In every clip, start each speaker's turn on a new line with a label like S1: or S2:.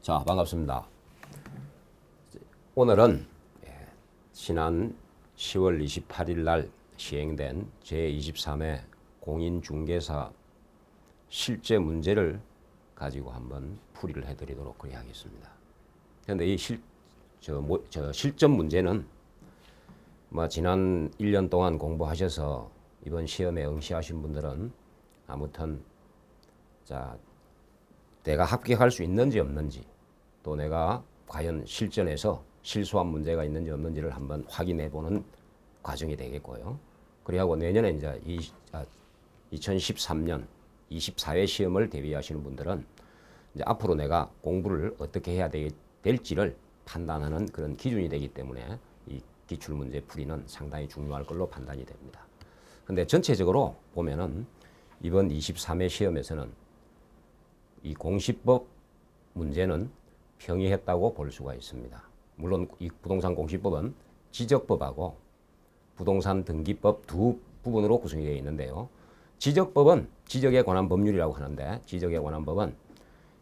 S1: 자, 반갑습니다. 오늘은 지난 10월 28일 날 시행된 제23회 공인중개사 실제 문제를 가지고 한번 풀이를 해드리도록 하겠습니다. 그런데 이 실전 문제는 지난 1년 동안 공부하셔서 이번 시험에 응시하신 분들은 아무튼 내가 합격할 수 있는지 없는지, 또 내가 과연 실전에서 실수한 문제가 있는지 없는지를 한번 확인해 보는 과정이 되겠고요. 그리고 내년에 이제 2013년 24회 시험을 대비하시는 분들은 이제 앞으로 내가 공부를 어떻게 해야 될지를 판단하는 그런 기준이 되기 때문에 이 기출 문제 풀이는 상당히 중요할 걸로 판단이 됩니다. 근데 전체적으로 보면은 이번 23회 시험에서는 이 공시법 문제는 평이했다고 볼 수가 있습니다. 물론 이 부동산 공시법은 지적법하고 부동산 등기법 두 부분으로 구성이 되어 있는데요. 지적법은 지적에 관한 법률이라고 하는데, 지적에 관한 법은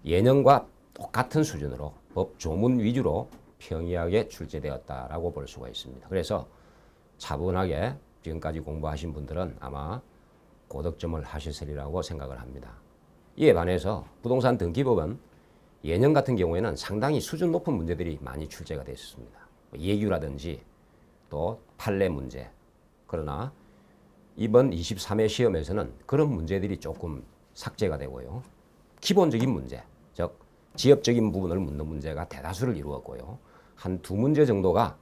S1: 예년과 똑같은 수준으로 법 조문 위주로 평이하게 출제되었다라고 볼 수가 있습니다. 그래서 차분하게 지금까지 공부하신 분들은 아마 고득점을 하셨으리라고 생각을 합니다. 이에 반해서 부동산 등기법은 예년 같은 경우에는 상당히 수준 높은 문제들이 많이 출제가 되어 있습니다. 예규라든지 또 판례 문제. 그러나 이번 23회 시험에서는 그런 문제들이 조금 삭제가 되고요. 기본적인 문제, 즉 지엽적인 부분을 묻는 문제가 대다수를 이루었고요. 한 두 문제 정도가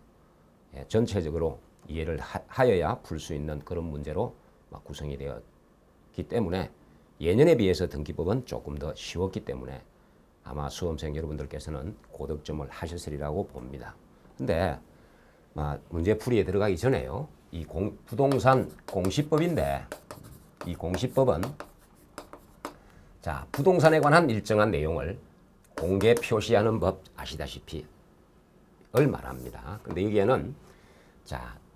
S1: 전체적으로 이해를 하여야 풀 수 있는 그런 문제로 구성이 되었기 때문에 예년에 비해서 등기법은 조금 더 쉬웠기 때문에 아마 수험생 여러분들께서는 고득점을 하셨으리라고 봅니다. 근데 문제 풀이에 들어가기 전에요. 이 부동산 공시법인데, 이 공시법은 부동산에 관한 일정한 내용을 공개 표시하는 법 아시다시피 을 말합니다. 근데 여기에는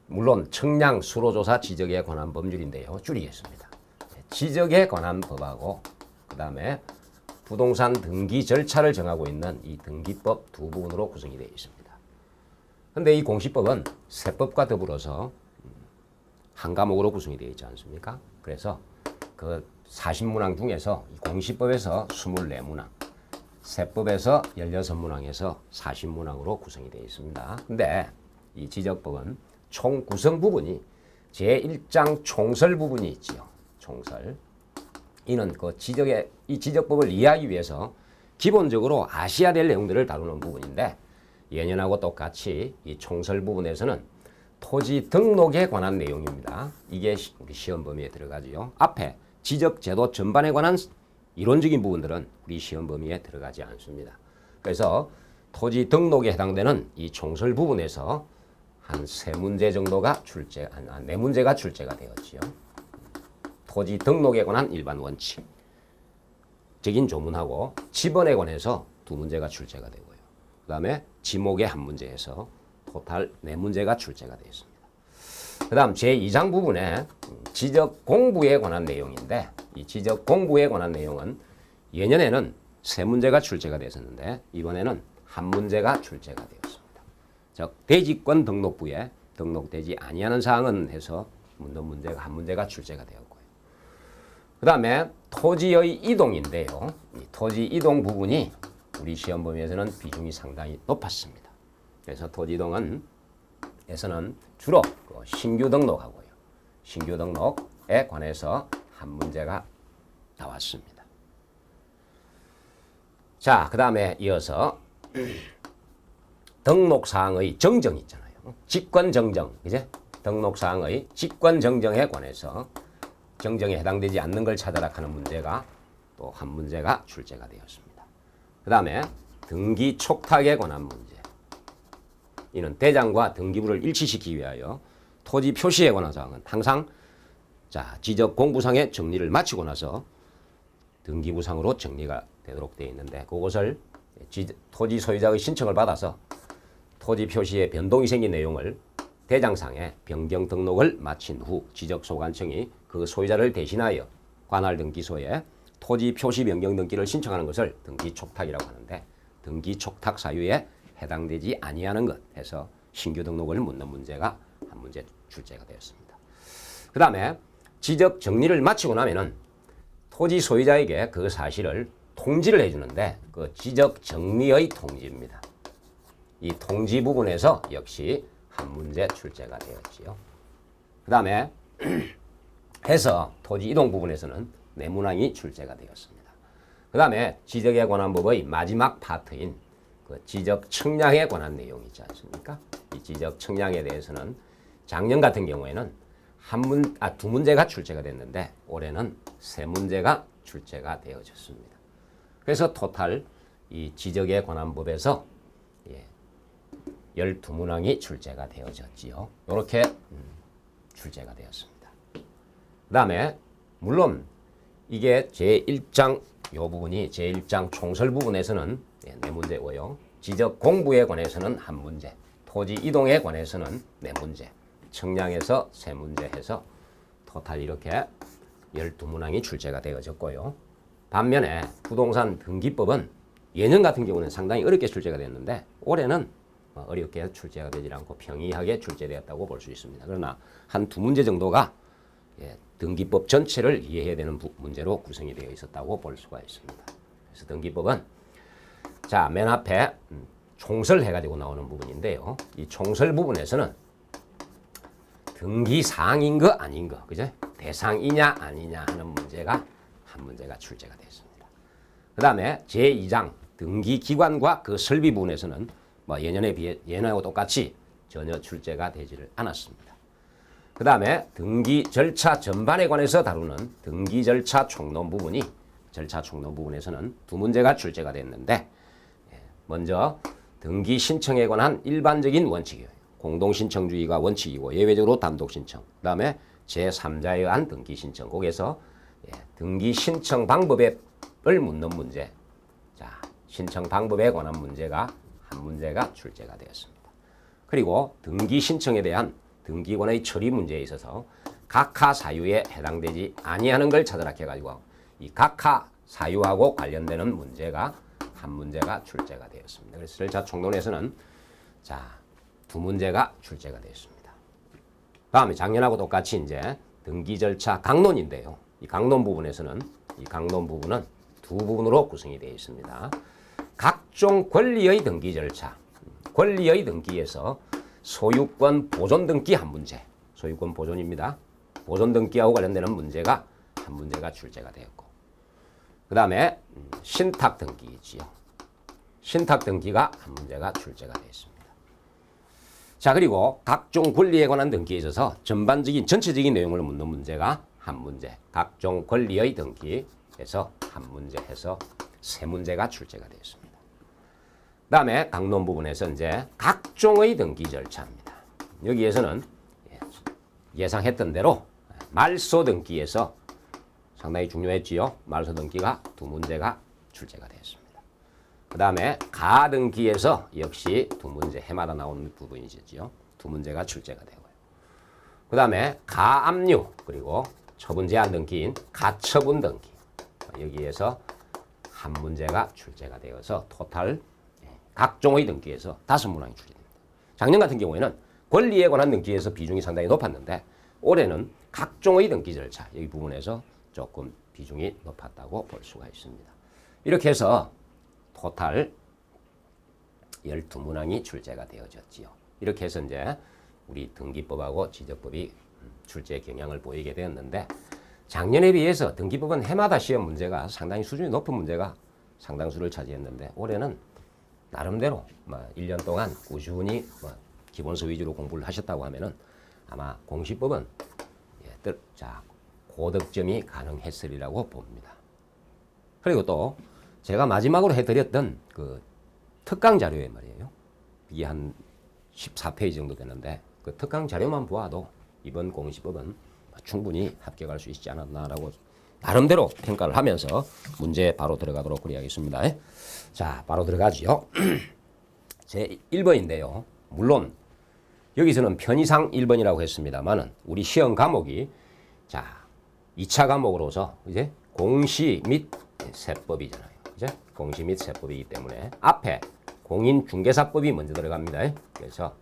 S1: 물론 청량 수로조사 지적에 관한 법률인데요. 줄이겠습니다. 지적에 관한 법하고 그 다음에 부동산 등기 절차를 정하고 있는 이 등기법 두 부분으로 구성이 되어 있습니다. 그런데 이 공시법은 세법과 더불어서 한 과목으로 구성이 되어 있지 않습니까? 그래서 그 40문항 중에서 이 공시법에서 24문항, 세법에서 16문항에서 40문항으로 구성이 되어 있습니다. 근데 이 지적법은 총 구성 부분이 제1장 총설 부분이 있지요. 총설. 이는 이 지적법을 이해하기 위해서 기본적으로 아셔야 될 내용들을 다루는 부분인데, 예년하고 똑같이 이 총설 부분에서는 토지 등록에 관한 내용입니다. 이게 우리 시험 범위에 들어가지요. 앞에 지적 제도 전반에 관한 이론적인 부분들은 우리 시험 범위에 들어가지 않습니다. 그래서 토지 등록에 해당되는 이 총설 부분에서 한 3문제 정도가 네 문제가 출제가 되었지요. 토지 등록에 관한 일반 원칙적인 조문하고 지번에 관해서 2문제가 출제가 되고요. 그 다음에 지목의 1문제에서 토탈 4문제가 출제가 되어 있습니다. 그 다음 제2장 부분에 지적 공부에 관한 내용인데, 이 지적 공부에 관한 내용은 예년에는 3문제가 출제가 되었는데 이번에는 1문제가 출제가 되었습니다. 즉 대지권 등록부에 등록되지 아니하는 사항은 해서 묻는 문제가 1문제가 출제가 되었고요. 그 다음에 토지의 이동인데요. 이 토지 이동 부분이 우리 시험 범위에서는 비중이 상당히 높았습니다. 그래서 토지 이동은 에서는 주로 신규 등록하고요. 신규 등록에 관해서 1문제가 나왔습니다. 자, 그 다음에 이어서 등록사항의 정정 있잖아요. 직권정정, 그제? 등록사항의 직권정정에 관해서 정정에 해당되지 않는 걸 찾아라 하는 문제가 또 1문제가 출제가 되었습니다. 그 다음에 등기 촉탁에 관한 문제. 이는 대장과 등기부를 일치시키기 위하여 토지 표시에 관한 사항은 항상 지적 공부상의 정리를 마치고 나서 등기부상으로 정리가 되도록 되어 있는데, 그것을 토지 소유자의 신청을 받아서 토지 표시에 변동이 생긴 내용을 대장상에 변경 등록을 마친 후 지적소관청이 그 소유자를 대신하여 관할 등기소에 토지 표시 변경 등기를 신청하는 것을 등기 촉탁이라고 하는데, 등기 촉탁 사유에 해당되지 아니하는 것 해서 신규 등록을 묻는 문제가 한 문제 출제가 되었습니다. 그 다음에 지적 정리를 마치고 나면은 토지 소유자에게 그 사실을 통지를 해주는데 그 지적 정리의 통지입니다. 이 통지 부분에서 역시 한 문제 출제가 되었지요. 그 다음에 해서 토지 이동 부분에서는 내문항이 출제가 되었습니다. 그 다음에 지적에 관한 법의 마지막 파트인 그 지적 측량에 관한 내용이 있지 않습니까? 이 지적 측량에 대해서는 작년 같은 경우에는 두 문제가 출제가 됐는데 올해는 세 문제가 출제가 되어졌습니다. 그래서 토탈 이 지적에 관한 법에서 12문항이 출제가 되어졌지요. 이렇게 출제가 되었습니다. 그 다음에 물론 이게 제1장 요 부분이 제1장 총설 부분에서는 네 문제고요. 지적 공부에 관해서는 한 문제, 토지 이동에 관해서는 네 문제, 측량에서 세 문제 해서 토탈 이렇게 12문항이 출제가 되어졌고요. 반면에 부동산 등기법은 예년 같은 경우는 상당히 어렵게 출제가 됐는데 올해는 어렵게 출제가 되지 않고 평이하게 출제되었다고 볼 수 있습니다. 그러나 한 두 문제 정도가 등기법 전체를 이해해야 되는 문제로 구성이 되어 있었다고 볼 수가 있습니다. 그래서 등기법은 자, 맨 앞에 총설 해가지고 나오는 부분인데요. 이 총설 부분에서는 등기 사항인 거 아닌 거, 그죠? 대상이냐 아니냐 하는 문제가 한 문제가 출제가 됐습니다. 그 다음에 제2장 등기기관과 그 설비 부분에서는 예년에 비해 예년하고 똑같이 전혀 출제가 되지를 않았습니다. 그 다음에 등기 절차 전반에 관해서 다루는 등기 절차 총론 부분이 절차 총론 부분에서는 두 문제가 출제가 됐는데 먼저 등기 신청에 관한 일반적인 원칙이에요. 공동신청주의가 원칙이고 예외적으로 단독신청. 그 다음에 제3자에 의한 등기신청. 거기에서 등기 신청 방법을 묻는 문제. 자, 신청 방법에 관한 문제가 한 문제가 출제가 되었습니다. 그리고 등기 신청에 대한 등기관의 처리 문제에 있어서 각하 사유에 해당되지 아니하는 걸 찾아라 해가지고 이 각하 사유하고 관련되는 문제가 한 문제가 출제가 되었습니다. 그래서 절차 총론에서는 자, 두 문제가 출제가 되었습니다. 다음에 작년하고 똑같이 이제 등기 절차 강론인데요. 이 강론 부분에서는 이 강론 부분은 두 부분으로 구성이 되어 있습니다. 각종 권리의 등기 절차, 권리의 등기에서 소유권 보존 등기 한 문제, 소유권 보존입니다. 보존 등기하고 관련되는 문제가 한 문제가 출제가 되었고, 그 다음에 신탁 등기이지요. 신탁 등기가 한 문제가 출제가 되었습니다. 자, 그리고 각종 권리에 관한 등기에 있어서 전반적인 전체적인 내용을 묻는 문제가 한 문제, 각종 권리의 등기에서 한 문제 해서 세 문제가 출제가 되었습니다. 그 다음에 강론 부분에서 이제 각종의 등기 절차입니다. 여기에서는 예상했던 대로 말소 등기에서 상당히 중요했지요. 말소 등기가 두 문제가 출제가 되었습니다. 그 다음에 가 등기에서 역시 두 문제 해마다 나오는 부분이죠. 두 문제가 출제가 되고요. 그 다음에 가압류 그리고 처분 제한 등기인 가처분 등기 여기에서 한 문제가 출제가 되어서 토탈 각종의 등기에서 5문항이 출제됩니다. 작년 같은 경우에는 권리에 관한 등기에서 비중이 상당히 높았는데 올해는 각종의 등기 절차 이 부분에서 조금 비중이 높았다고 볼 수가 있습니다. 이렇게 해서 토탈 12문항이 출제가 되어졌지요. 이렇게 해서 이제 우리 등기법하고 지적법이 출제 경향을 보이게 되었는데 작년에 비해서 등기법은 해마다 시험 문제가 상당히 수준이 높은 문제가 상당수를 차지했는데 올해는 나름대로 1년 동안 꾸준히 기본서 위주로 공부를 하셨다고 하면은 아마 공시법은 고득점이 가능했으리라고 봅니다. 그리고 또 제가 마지막으로 해드렸던 그 특강 자료에 말이에요. 이게 한 14페이지 정도 되는데 그 특강 자료만 보아도 이번 공시법은 충분히 합격할 수 있지 않았나라고 나름대로 평가를 하면서 문제 바로 들어가도록 하겠습니다. 자, 바로 들어가지요. 제 1번인데요. 물론 여기서는 편의상 1번이라고 했습니다만은 우리 시험 과목이 자 2차 과목으로서 이제 공시 및 세법이잖아요. 이제 공시 및 세법이기 때문에 앞에 공인중개사법이 먼저 들어갑니다. 그래서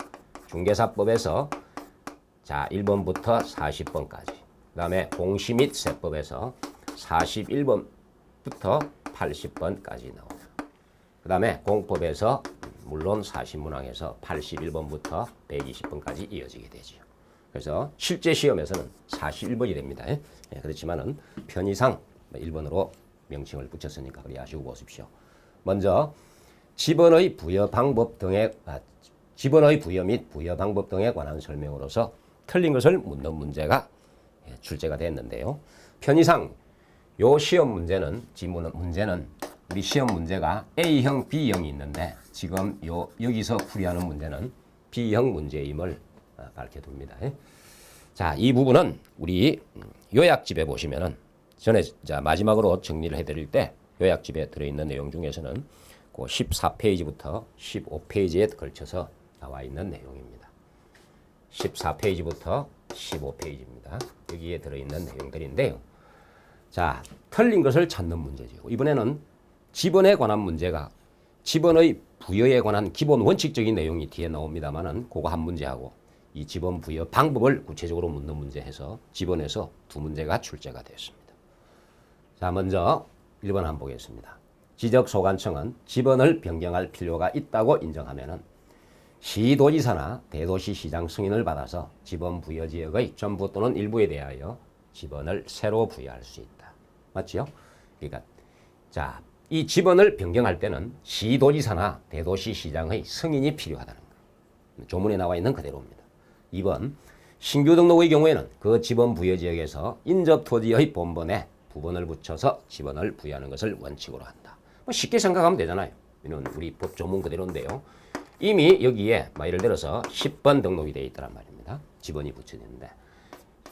S1: 중개사법에서 자 1번부터 40번까지 그 다음에 공시 및 세법에서 41번부터 80번까지 나옵니다. 그 다음에 공법에서 물론 사신문항에서 81번부터 120번까지 이어지게 되죠. 그래서 실제 시험에서는 41번이 됩니다. 그렇지만은 편의상 1번으로 명칭을 붙였으니까 그리 아시고 보십시오. 먼저 지번의 부여 방법 등의 지번의 부여 및 부여 방법 등에 관한 설명으로서 틀린 것을 묻는 문제가 출제가 됐는데요. 편의상 요 시험 문제는 우리 시험 문제가 A형, B형이 있는데 지금 여기서 풀이하는 문제는 B형 문제임을 밝혀둡니다. 자, 이 부분은 우리 요약집에 보시면은 전에 마지막으로 정리를 해드릴 때 요약집에 들어있는 내용 중에서는 그 14페이지부터 15페이지에 걸쳐서 나와 있는 내용입니다. 14페이지부터 15페이지입니다. 여기에 들어있는 내용들인데요. 자, 틀린 것을 찾는 문제죠. 이번에는 지번에 관한 문제가 지번의 부여에 관한 기본 원칙적인 내용이 뒤에 나옵니다만은 그거 한 문제하고 이 지번 부여 방법을 구체적으로 묻는 문제 해서 지번에서 두 문제가 출제가 됐습니다. 자, 먼저 1번 한번 보겠습니다. 지적소관청은 지번을 변경할 필요가 있다고 인정하면은 시도지사나 대도시시장 승인을 받아서 지번 부여 지역의 전부 또는 일부에 대하여 지번을 새로 부여할 수 있다. 맞지요? 그러니까 자, 이 지번을 변경할 때는 시도지사나 대도시시장의 승인이 필요하다는 거예요. 조문에 나와 있는 그대로입니다. 2번, 신규 등록의 경우에는 그 지번 부여 지역에서 인접 토지의 본번에 부번을 붙여서 지번을 부여하는 것을 원칙으로 한다. 뭐 쉽게 생각하면 되잖아요. 이는 우리 법 조문 그대로인데요. 이미 여기에 예를 들어서 10번 등록이 되어 있다란 말입니다. 지번이 붙여지는데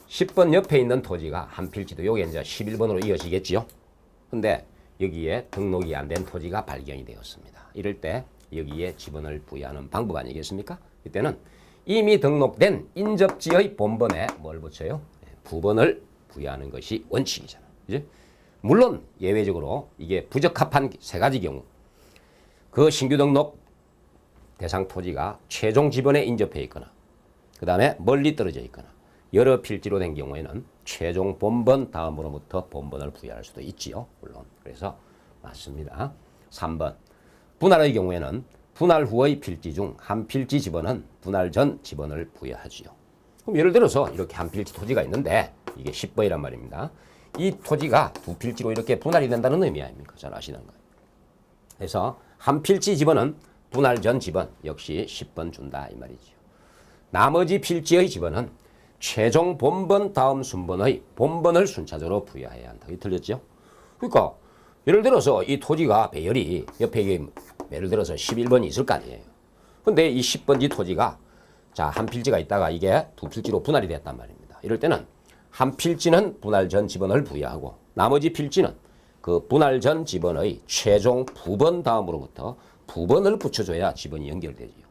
S1: 10번 옆에 있는 토지가 한 필지도 여기 이제 11번으로 이어지겠지요. 근데 여기에 등록이 안 된 토지가 발견이 되었습니다. 이럴 때 여기에 지번을 부여하는 방법 아니겠습니까? 이때는 이미 등록된 인접지의 본번에 뭘 붙여요? 부번을 부여하는 것이 원칙이잖아요. 그죠? 물론 예외적으로 이게 부적합한 세 가지 경우 그 신규 등록 대상 토지가 최종 지번에 인접해 있거나 그 다음에 멀리 떨어져 있거나 여러 필지로 된 경우에는 최종 본번 다음으로부터 본번을 부여할 수도 있지요. 물론. 그래서 맞습니다. 3번. 분할의 경우에는 분할 후의 필지 중 한 필지 지번은 분할 전 지번을 부여하지요. 그럼 예를 들어서 이렇게 한 필지 토지가 있는데 이게 10번이란 말입니다. 이 토지가 두 필지로 이렇게 분할이 된다는 의미 아닙니까? 잘 아시는 거예요. 그래서 한 필지 지번은 분할 전 지번 역시 10번 준다 이 말이죠. 나머지 필지의 지번은 최종 본번 다음 순번의 본번을 순차적으로 부여해야 한다. 이게 틀렸죠? 그러니까 예를 들어서 이 토지가 배열이 옆에 예를 들어서 11번이 있을 거 아니에요. 근데 이 10번지 토지가 자, 한 필지가 있다가 이게 두 필지로 분할이 됐단 말입니다. 이럴 때는 한 필지는 분할 전 지번을 부여하고 나머지 필지는 그 분할 전 지번의 최종 부번 다음으로부터 부번을 붙여줘야 지번이 연결되지요.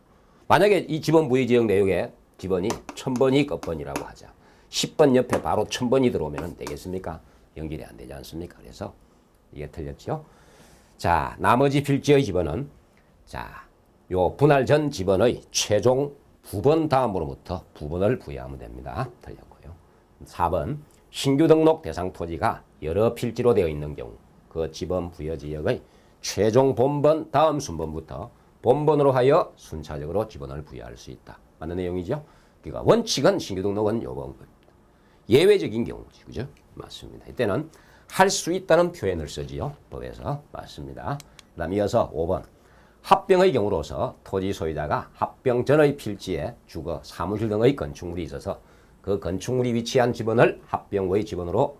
S1: 만약에 이 지번 부여 지역 내역에 지번이 1000번이 끝번이라고 하자. 10번 옆에 바로 1000번이 들어오면 되겠습니까? 연결이 안 되지 않습니까? 그래서 이게 틀렸죠. 자, 나머지 필지의 지번은 자, 요 분할 전 지번의 최종 부번 다음으로부터 부번을 부여하면 됩니다. 틀렸고요. 4번 신규 등록 대상 토지가 여러 필지로 되어 있는 경우 그 지번 부여 지역의 최종 본번 다음 순번부터 본번으로 하여 순차적으로 지번을 부여할 수 있다. 맞는 내용이죠? 그러니까 원칙은 신규 등록은 요번 예외적인 경우지, 그죠? 맞습니다. 이때는 할 수 있다는 표현을 쓰지요. 법에서 맞습니다. 그다음 이어서 5번 합병의 경우로서 토지 소유자가 합병 전의 필지에 주거, 사무실 등의 건축물이 있어서 그 건축물이 위치한 지번을 합병 후의 지번으로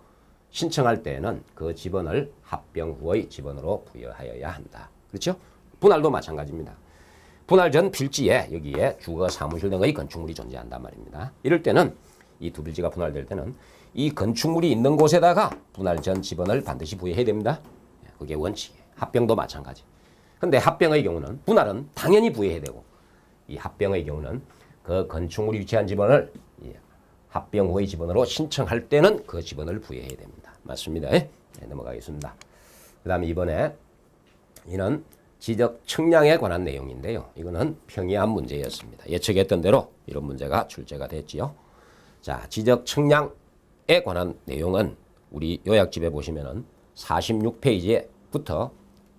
S1: 신청할 때에는 그 지번을 합병 후의 지번으로 부여하여야 한다. 그렇죠? 분할도 마찬가지입니다. 분할 전 필지에 여기에 주거, 사무실 등의 건축물이 존재한단 말입니다. 이럴 때는 이 두 필지가 분할될 때는 이 건축물이 있는 곳에다가 분할 전 지번을 반드시 부여해야 됩니다. 그게 원칙이에요. 합병도 마찬가지. 근데 합병의 경우는 분할은 당연히 부여해야 되고 이 합병의 경우는 그 건축물이 위치한 지번을 합병 후의 지번으로 신청할 때는 그 지번을 부여해야 됩니다. 맞습니다. 네, 넘어가겠습니다. 그 다음에 이번에 이는 지적 측량에 관한 내용인데요. 이거는 평이한 문제였습니다. 예측했던 대로 이런 문제가 출제가 됐지요. 자, 지적 측량에 관한 내용은 우리 요약집에 보시면은 46페이지부터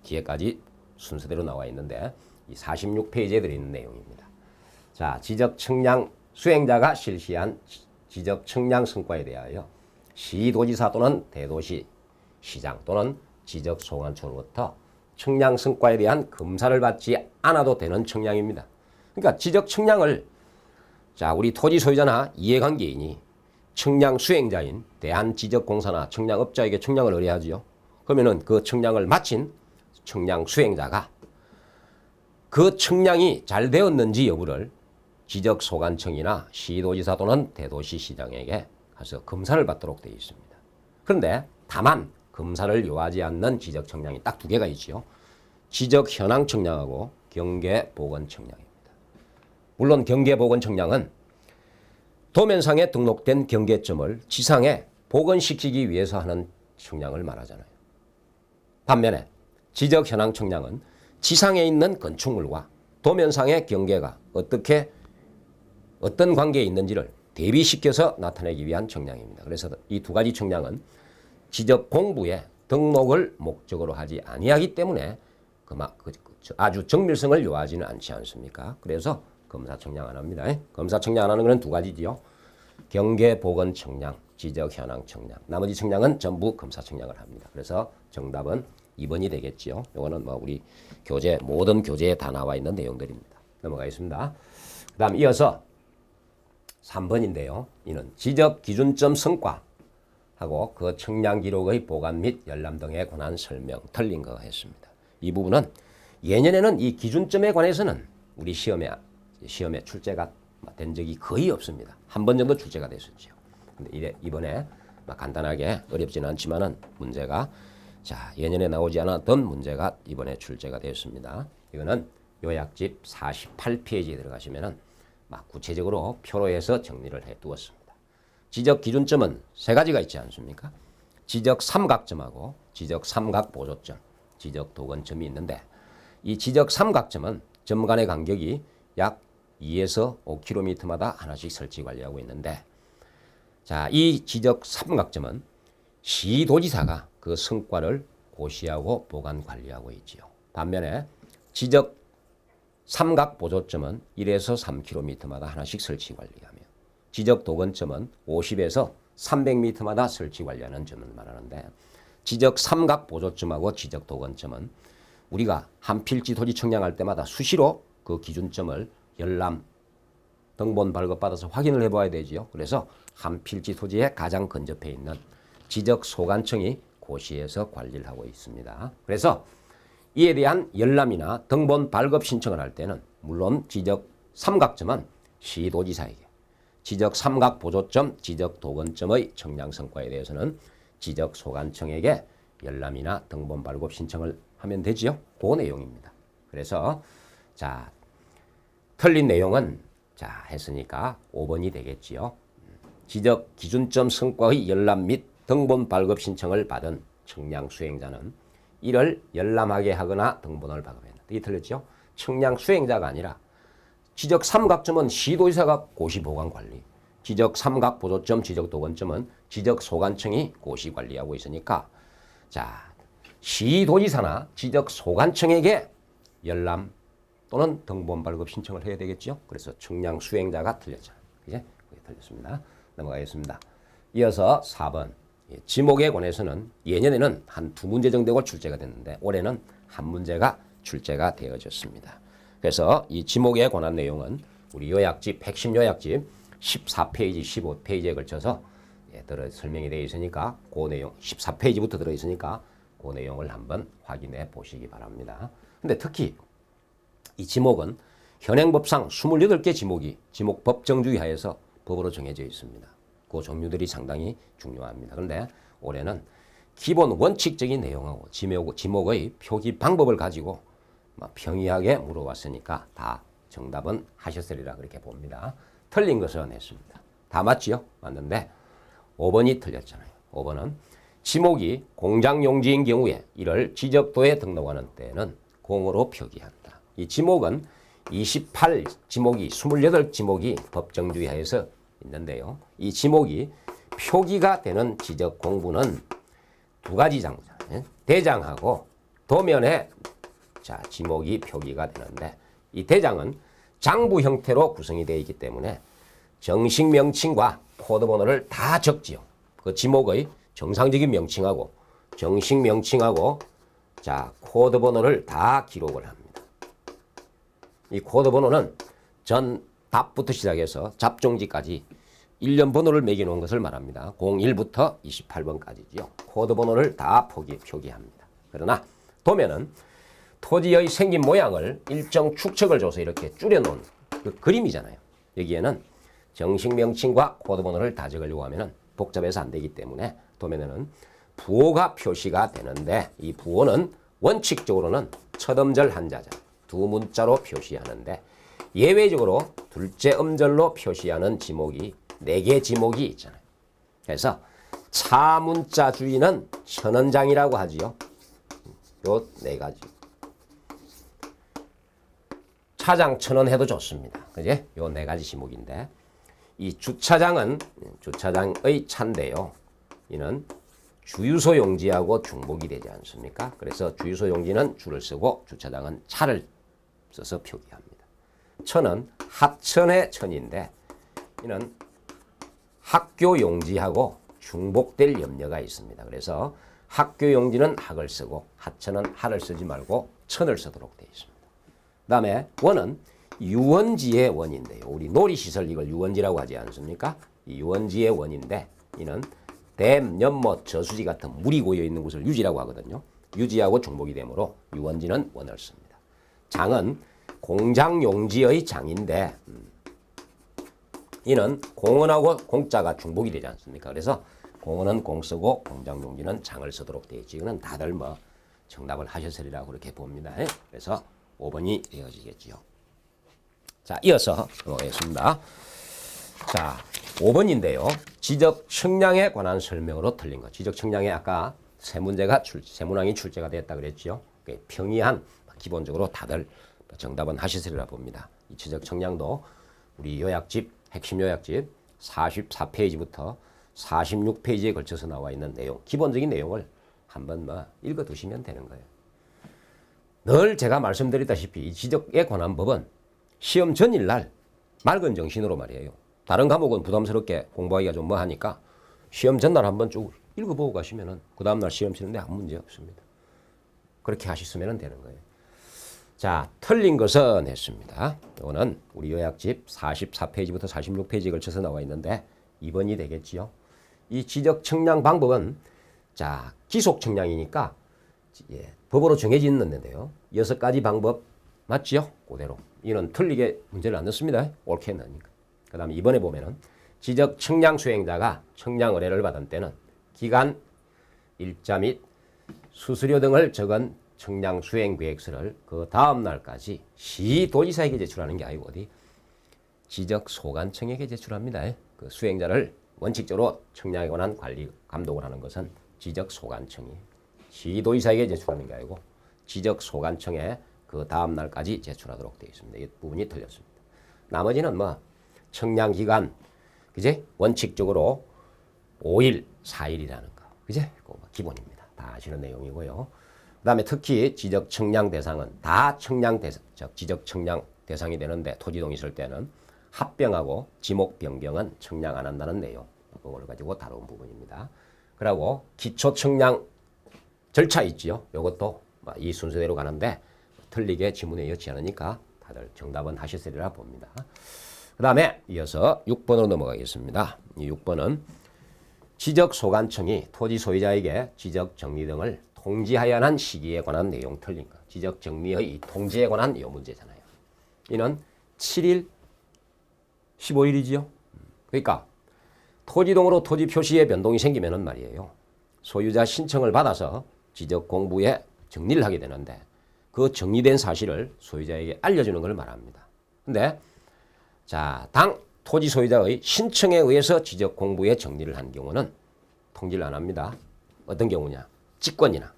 S1: 뒤에까지 순서대로 나와 있는데 이 46페이지에 들어있는 내용입니다. 자, 지적 측량 수행자가 실시한 지적 측량 성과에 대하여 시도지사 또는 대도시 시장 또는 지적 소관청으로부터 측량 성과에 대한 검사를 받지 않아도 되는 측량입니다. 그러니까 지적 측량을 자, 우리 토지 소유자나 이해관계인이 측량 수행자인 대한지적공사나 측량업자에게 측량을 의뢰하지요. 그러면은 그 측량을 마친 측량 수행자가 그 측량이 잘 되었는지 여부를 지적소관청이나 시도지사 또는 대도시시장에게 가서 검사를 받도록 되어 있습니다. 그런데 다만 검사를 요하지 않는 지적 측량이 딱 두 개가 있지요. 지적 현황 측량하고 경계 보건 측량입니다. 물론 경계 보건 측량은 도면상에 등록된 경계점을 지상에 복원시키기 위해서 하는 측량을 말하잖아요. 반면에 지적 현황 측량은 지상에 있는 건축물과 도면상의 경계가 어떤 관계에 있는지를 대비시켜서 나타내기 위한 측량입니다. 그래서 이 두 가지 측량은 지적 공부에 등록을 목적으로 하지 아니하기 때문에 아주 정밀성을 요하지는 않지 않습니까? 그래서 검사 측량 안 합니다. 검사 측량 안 하는 것은 두 가지지요. 경계 보건 측량, 지적 현황 측량. 나머지 측량은 전부 검사 측량을 합니다. 그래서 정답은 2번이 되겠지요. 이거는 뭐 우리 모든 교재에 다 나와 있는 내용들입니다. 넘어가겠습니다. 그다음 이어서 3번인데요. 이는 지적 기준점 성과하고 그 측량 기록의 보관 및 열람 등에 관한 설명, 틀린 거 했습니다. 이 부분은 예년에는 이 기준점에 관해서는 우리 시험에 출제가 된 적이 거의 없습니다. 한 번 정도 출제가 됐었죠. 근데 이번에 간단하게 어렵지는 않지만은 문제가 예년에 나오지 않았던 문제가 이번에 출제가 되었습니다. 이거는 요약집 48페이지에 들어가시면은 구체적으로 표로 해서 정리를 해 두었습니다. 지적 기준점은 세 가지가 있지 않습니까? 지적 삼각점하고 지적 삼각 보조점, 지적 도건점이 있는데 이 지적 삼각점은 점 간의 간격이 약 2에서 5km마다 하나씩 설치 관리하고 있는데 이 지적 삼각점은 시도지사가 그 성과를 고시하고 보관 관리하고 있지요. 반면에 지적 삼각 보조점은 1에서 3km마다 하나씩 설치 관리하며 지적 도건점은 50에서 300m마다 설치 관리하는 점을 말하는데 지적 삼각 보조점하고 지적 도건점은 우리가 한 필지 토지 측량할 때마다 수시로 그 기준점을 열람, 등본 발급받아서 확인을 해봐야 되지요. 그래서 한 필지 토지에 가장 근접해 있는 지적 소관청이 고시에서 관리를 하고 있습니다. 그래서 이에 대한 열람이나 등본 발급 신청을 할 때는 물론 지적 삼각점은 시도지사에게, 지적 삼각 보조점, 지적 도건점의 측량 성과에 대해서는 지적 소관청에게 열람이나 등본 발급 신청을 하면 되지요. 그 내용입니다. 그래서 틀린 내용은 했으니까 5번이 되겠지요. 지적 기준점 성과의 열람 및 등본 발급 신청을 받은 측량 수행자는 이를 열람하게 하거나 등본을 발급한다. 이게 틀렸죠? 측량 수행자가 아니라 지적 삼각점은 시도지사가 고시 보관 관리, 지적 삼각 보조점, 지적 도건점은 지적 소관청이 고시 관리하고 있으니까 시도지사나 지적 소관청에게 열람 또는 등본 발급 신청을 해야 되겠죠. 그래서 측량 수행자가 틀렸잖아요. 그게 틀렸습니다. 넘어가겠습니다. 이어서 4번. 지목에 관해서는 예년에는 한 2문제 정도가 출제가 됐는데 올해는 한 문제가 출제가 되어졌습니다. 그래서 이 지목에 관한 내용은 우리 요약집, 핵심 요약집 14페이지, 15페이지에 걸쳐서 설명이 되어 있으니까 그 내용, 14페이지부터 들어있으니까 그 내용을 한번 확인해 보시기 바랍니다. 근데 특히 이 지목은 현행법상 28개 지목이 지목법 정주의 하에서 법으로 정해져 있습니다. 그 종류들이 상당히 중요합니다. 그런데 올해는 기본 원칙적인 내용하고 지목의 표기 방법을 가지고 평이하게 물어봤으니까 다 정답은 하셨으리라 그렇게 봅니다. 틀린 것은 했습니다. 다 맞지요? 맞는데 5번이 틀렸잖아요. 5번은 지목이 공장용지인 경우에 이를 지적도에 등록하는 때는 공으로 표기한다. 이 지목은 28 지목이 28 지목이 법정주의하에서 있는데요. 이 지목이 표기가 되는 지적 공부는 두 가지 장사, 대장하고 도면에 자 지목이 표기가 되는데 이 대장은 장부 형태로 구성이 되어 있기 때문에 정식 명칭과 코드 번호를 다 적지요. 그 지목의 정상적인 명칭하고 정식 명칭하고 자 코드 번호를 다 기록을 합니다. 이 코드 번호는 전 답부터 시작해서 잡종지까지 일련 번호를 매겨놓은 것을 말합니다. 01부터 28번까지지요. 코드 번호를 다 표기합니다. 그러나 도면은 토지의 생긴 모양을 일정 축척을 줘서 이렇게 줄여놓은 그 그림이잖아요. 여기에는 정식 명칭과 코드 번호를 다 적으려고 하면 복잡해서 안 되기 때문에 도면에는 부호가 표시가 되는데 이 부호는 원칙적으로는 첫 음절 한자자 두 문자로 표시하는데 예외적으로 둘째 음절로 표시하는 지목이 4개 지목이 있잖아요. 그래서 차문자 주의는 천원장이라고 하지요. 요 4가지. 차장 천원 해도 좋습니다. 그지? 요 4가지 지목인데 이 주차장은 주차장의 차인데요. 이는 주유소 용지하고 중복이 되지 않습니까? 그래서 주유소 용지는 줄을 쓰고 주차장은 차를 써서 표기합니다. 천은 하천의 천인데 이는 학교 용지하고 중복될 염려가 있습니다. 그래서 학교 용지는 학을 쓰고 하천은 하를 쓰지 말고 천을 쓰도록 되어 있습니다. 그 다음에 원은 유원지의 원인데요. 우리 놀이시설 이걸 유원지라고 하지 않습니까? 이 유원지의 원인데 이는 댐, 연못, 저수지 같은 물이 고여 있는 곳을 유지라고 하거든요. 유지하고 중복이 되므로 유원지는 원을 씁니다. 장은 공장용지의 장인데 이는 공원하고 공자가 중복이 되지 않습니까? 그래서 공원은 공 쓰고 공장용지는 장을 쓰도록 되어 있지. 이거는 다들 뭐 정답을 하셨으리라고 그렇게 봅니다. 그래서 5번이 되어지겠지요. 자, 이어서 보겠습니다. 자, 5번인데요. 지적 측량에 관한 설명으로 틀린 것. 지적 측량에 아까 세 문항이 출제가 됐다 그랬죠. 평이한 기본적으로 다들 정답은 하시리라 봅니다. 이 지적 측량도 우리 요약집 핵심 요약집 44페이지부터 46페이지에 걸쳐서 나와 있는 내용, 기본적인 내용을 한번 읽어 두시면 되는 거예요. 늘 제가 말씀드렸다시피 이 지적에 관한 법은 시험 전일날 맑은 정신으로 말이에요. 다른 과목은 부담스럽게 공부하기가 좀 뭐하니까 시험 전날 한번 쭉 읽어보고 가시면은 그 다음날 시험 치는데 아무 문제 없습니다. 그렇게 하셨으면 되는 거예요. 자, 틀린 것은 했습니다. 이거는 우리 요약집 44페이지부터 46페이지에 걸쳐서 나와 있는데 2번이 되겠지요. 이 지적 측량 방법은 자, 기속 측량이니까 법으로 정해져 있는데요. 6가지 방법 맞지요? 그대로. 이는 틀리게 문제를 안 넣습니다. 옳게 넣으니까. 그 다음에 이번에 보면은 지적 측량 수행자가 측량 의뢰를 받은 때는 기간, 일자 및 수수료 등을 적은 측량 수행 계획서를 그 다음 날까지 시도지사에게 제출하는 게 아니고 어디 지적 소관청에게 제출합니다. 그 수행자를 원칙적으로 측량에 관한 관리 감독을 하는 것은 지적 소관청이 시도지사에게 제출하는 게 아니고 지적 소관청에 그 다음 날까지 제출하도록 되어 있습니다. 이 부분이 틀렸습니다. 나머지는 측량 기간 그제 원칙적으로 5일, 4일이라는 거 그제 기본입니다. 다 아시는 내용이고요. 그다음에 특히 지적 측량 대상은 다 측량 대상, 지적 측량 대상이 되는데 토지동이 있을 때는 합병하고 지목 변경은 측량 안 한다는 내용 그걸 가지고 다룬 부분입니다. 그리고 기초 측량 절차 있지요. 이것도 이 순서대로 가는데 틀리게 지문에 여치 않으니까 다들 정답은 하셨으리라 봅니다. 그 다음에 이어서 6번으로 넘어가겠습니다. 이 6번은 지적소관청이 토지 소유자에게 지적 정리 등을 통지하여야 하는 시기에 관한 내용 틀린 것. 지적 정리의 통지에 관한 이 문제잖아요. 이는 7일, 15일이지요. 그러니까 토지동으로 토지 표시에 변동이 생기면은 말이에요. 소유자 신청을 받아서 지적 공부에 정리를 하게 되는데 그 정리된 사실을 소유자에게 알려주는 걸 말합니다. 근데 자, 당 토지 소유자의 신청에 의해서 지적 공부에 정리를 한 경우는 통지를 안 합니다. 어떤 경우냐? 직권이나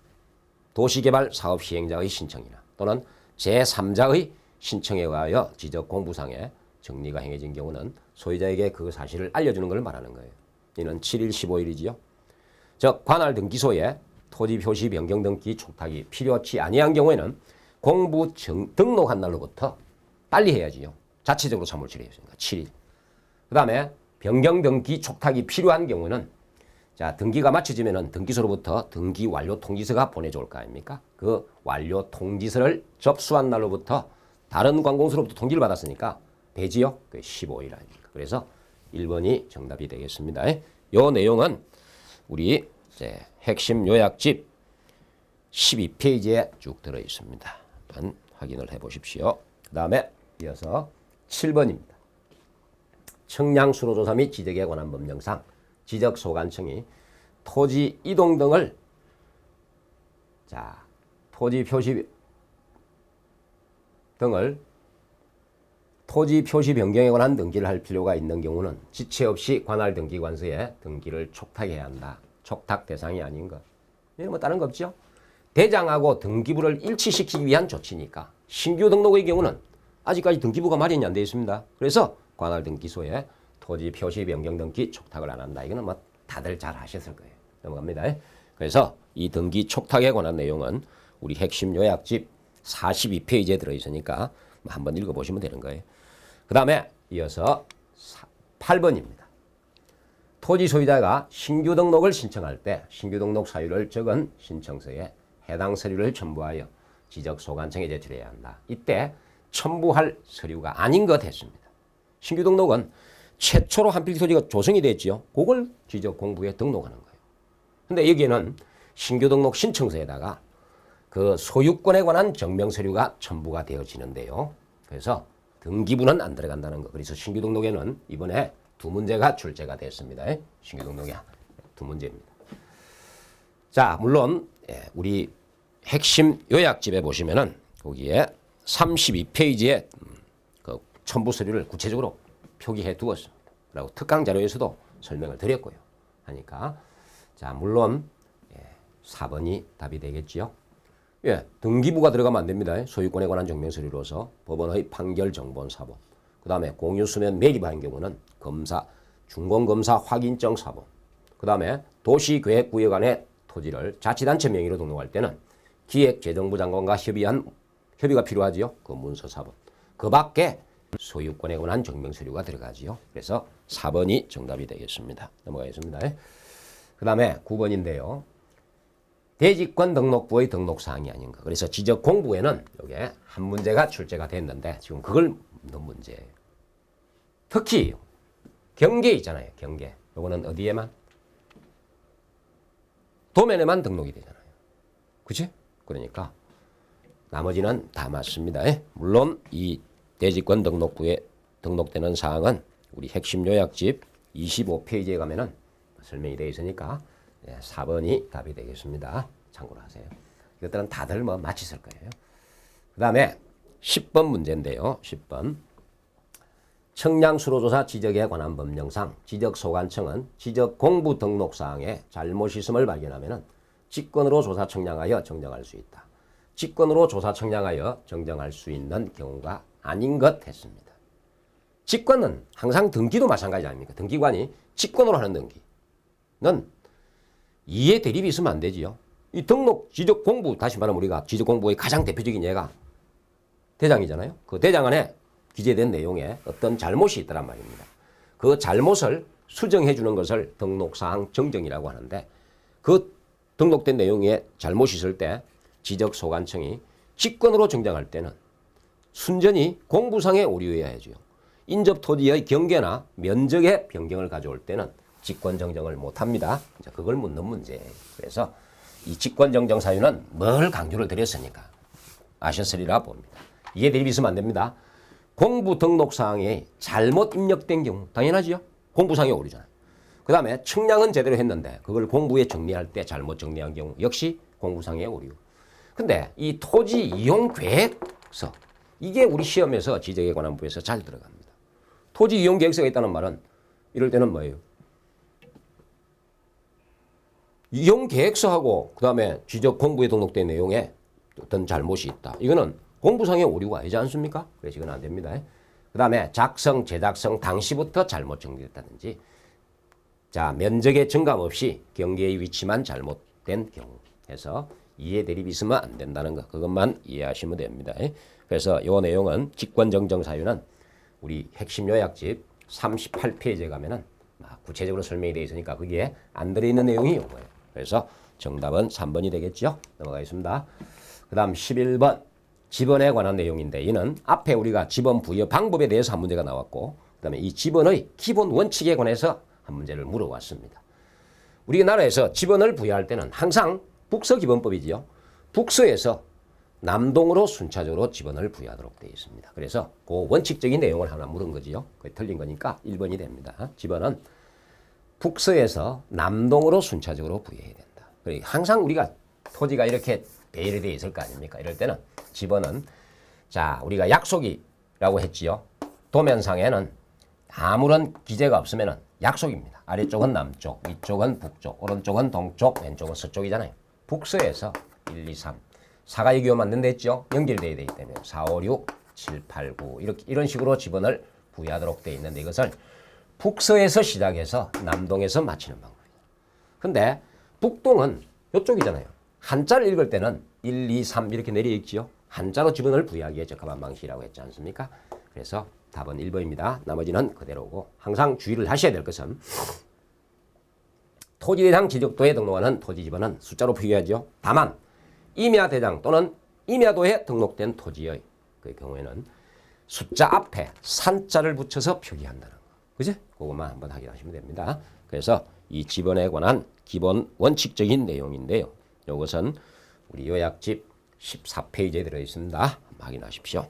S1: 도시개발 사업 시행자의 신청이나 또는 제3자의 신청에 의하여 지적 공부상의 정리가 행해진 경우는 소유자에게 그 사실을 알려주는 걸 말하는 거예요. 이는 7일 15일이지요. 즉 관할 등기소에 토지 표시 변경 등기 촉탁이 필요치 아니한 경우에는 공부 등록한 날로부터 빨리 해야지요. 자체적으로 사무실에 했으니까 7일. 그 다음에 변경 등기 촉탁이 필요한 경우는 자 등기가 마쳐지면은 등기소로부터 등기 완료 통지서가 보내져 올 거 아닙니까? 그 완료 통지서를 접수한 날로부터 다른 관공서로부터 통지를 받았으니까 되지요. 그 15일 아닙니까? 그래서 1번이 정답이 되겠습니다. 이 내용은 우리 이제 핵심 요약집 12페이지에 쭉 들어 있습니다. 한번 확인을 해 보십시오. 그 다음에 이어서 7번입니다. 청량수로조사 및 지적에 관한 법령상 지적소관청이 토지 이동 등을 자 토지 표시 변경에 관한 등기를 할 필요가 있는 경우는 지체 없이 관할 등기관서에 등기를 촉탁해야 한다. 촉탁 대상이 아닌 것. 이건 뭐 다른 거 없죠. 대장하고 등기부를 일치시키기 위한 조치니까 신규 등록의 경우는 아직까지 등기부가 마련이 안 되어 있습니다. 그래서 관할 등기소에 토지 표시 변경 등기 촉탁을 안 한다. 이거는 뭐 다들 잘 아셨을 거예요. 넘어갑니다. 그래서 이 등기 촉탁에 관한 내용은 우리 핵심 요약집 42페이지에 들어있으니까 한번 읽어보시면 되는 거예요. 그 다음에 이어서 8번입니다. 토지 소유자가 신규 등록을 신청할 때 신규 등록 사유를 적은 신청서에 해당 서류를 첨부하여 지적소관청에 제출해야 한다. 이때 첨부할 서류가 아닌 것 했습니다. 신규 등록은 최초로 한 필지 토지가 조성이 됐지요. 그걸 지적공부에 등록하는 거예요. 근데 여기에는 신규 등록 신청서에다가 그 소유권에 관한 증명서류가 첨부가 되어지는데요. 그래서 등기부는 안 들어간다는 거. 그래서 신규 등록에는 이번에 두 문제가 출제가 됐습니다. 신규 등록에 두 문제입니다. 자, 물론 우리 핵심 요약집에 보시면은 거기에 32페이지에 그 첨부 서류를 구체적으로 표기해 두었습니다. 라고 특강 자료에서도 설명을 드렸고요. 하니까 자, 물론 4번이 답이 되겠지요. 등기부가 들어가면 안 됩니다. 소유권에 관한 증명서류로서 법원의 판결 정본 사본, 그 다음에 공유수면 매립한 경우는 검사, 준공검사 확인증 사본, 그 다음에 도시계획구역 안에 토지를 자치단체 명의로 등록할 때는 기획재정부 장관과 협의가 필요하지요. 그 문서 사본. 그 밖에 소유권에 관한 증명서류가 들어가지요. 그래서 4번이 정답이 되겠습니다. 넘어가겠습니다. 그 다음에 9번인데요. 대지권 등록부의 등록사항이 아닌 것. 그래서 지적공부에는 이게 한 문제가 출제가 됐는데 지금 그걸 넣은 문제예요. 특히 경계 있잖아요. 경계. 요거는 어디에만? 도면에만 등록이 되잖아요. 그치? 그러니까 나머지는 다 맞습니다. 물론 이 대지권 등록부에 등록되는 사항은 우리 핵심 요약집 25페이지에 가면은 설명이 되어 있으니까 4번이 답이 되겠습니다. 참고로 하세요. 이것들은 다들 뭐 맞히실 거예요. 그 다음에 10번 문제인데요. 10번. 청량수로조사 지적에 관한 법령상 지적소관청은 지적공부 등록사항에 잘못 있음을 발견하면 직권으로 조사 청량하여 정정할 수 있다. 직권으로 조사 청량하여 정정할 수 있는 경우가 아닌 것 했습니다. 직권은 항상 등기도 마찬가지 아닙니까? 등기관이 직권으로 하는 등기는 이해 대립이 있으면 안 되지요. 이 등록 지적공부, 다시 말하면 우리가 지적공부의 가장 대표적인 예가 대장이잖아요. 그 대장 안에 기재된 내용에 어떤 잘못이 있다란 말입니다. 그 잘못을 수정해 주는 것을 등록사항 정정이라고 하는데 그 등록된 내용에 잘못이 있을 때 지적소관청이 직권으로 정정할 때는 순전히 공부상의 오류여야 하죠. 인접토지의 경계나 면적의 변경을 가져올 때는 직권정정을 못합니다. 그걸 묻는 문제예요. 그래서 이 직권정정 사유는 뭘 강조를 드렸으니까 아셨으리라 봅니다. 이해 대립이 있으면 안 됩니다. 공부 등록사항에 잘못 입력된 경우 당연하지요. 공부상의 오류잖아요. 그 다음에 측량은 제대로 했는데 그걸 공부에 정리할 때 잘못 정리한 경우 역시 공부상의 오류. 근데 이 토지 이용 계획서 이게 우리 시험에서 지적에 관한 부에서 잘 들어갑니다. 토지 이용 계획서가 있다는 말은 이럴 때는 뭐예요?
S2: 이용 계획서하고 그다음에 지적 공부에 등록된 내용에 어떤 잘못이 있다. 이거는 공부상의 오류가 아니지 않습니까? 그래서 이건 안 됩니다. 그다음에 작성, 제작성 당시부터 잘못 정리됐다든지 자, 면적의 증감 없이 경계의 위치만 잘못된 경우 해서 이해 대립이 있으면 안 된다는 거. 그것만 이해하시면 됩니다. 그래서 이 내용은 직권정정 사유는 우리 핵심 요약집 38페이지에 가면은 구체적으로 설명이 되어 있으니까 거기에 안 들어있는 내용이 이거예요. 그래서 정답은 3번이 되겠죠. 넘어가겠습니다. 그 다음 11번 지번에 관한 내용인데 이는 앞에 우리가 지번 부여 방법에 대해서 한 문제가 나왔고 그 다음에 이 지번의 기본 원칙에 관해서 한 문제를 물어왔습니다. 우리나라에서 지번을 부여할 때는 항상 북서기본법이지요. 북서에서 남동으로 순차적으로 지번을 부여하도록 되어 있습니다. 그래서 그 원칙적인 내용을 하나 물은 거지요. 그게 틀린 거니까 1번이 됩니다. 지번은 북서에서 남동으로 순차적으로 부여해야 된다. 그러니까 항상 우리가 토지가 이렇게 배열되어 있을 거 아닙니까? 이럴 때는 지번은 자 우리가 약속이라고 했지요. 도면상에는 아무런 기재가 없으면은 약속입니다. 아래쪽은 남쪽, 위쪽은 북쪽, 오른쪽은 동쪽, 왼쪽은 서쪽이잖아요. 북서에서 1, 2, 3 사가의 기호 만든다 했죠. 연결되어야 되기 때문에 4, 5, 6, 7, 8, 9 이런 식으로 지번을 부여하도록 되어 있는데 이것을 북서에서 시작해서 남동에서 마치는 방법이에요. 근데 북동은 이쪽이잖아요. 한자를 읽을 때는 1, 2, 3 이렇게 내려 있지요. 한자로 지번을 부여하기에 적합한 방식이라고 했지 않습니까? 그래서 답은 1번입니다. 나머지는 그대로고 항상 주의를 하셔야 될 것은 토지대장 지적도에 등록하는 토지지번은 숫자로 표기하죠. 다만 임야대장 또는 임야도에 등록된 토지의 그 경우에는 숫자 앞에 산자를 붙여서 표기한다는 거. 그지? 그것만 한번 확인하시면 됩니다. 그래서 이 지번에 관한 기본 원칙적인 내용인데요. 이것은 우리 요약집 14페이지에 들어있습니다. 확인하십시오.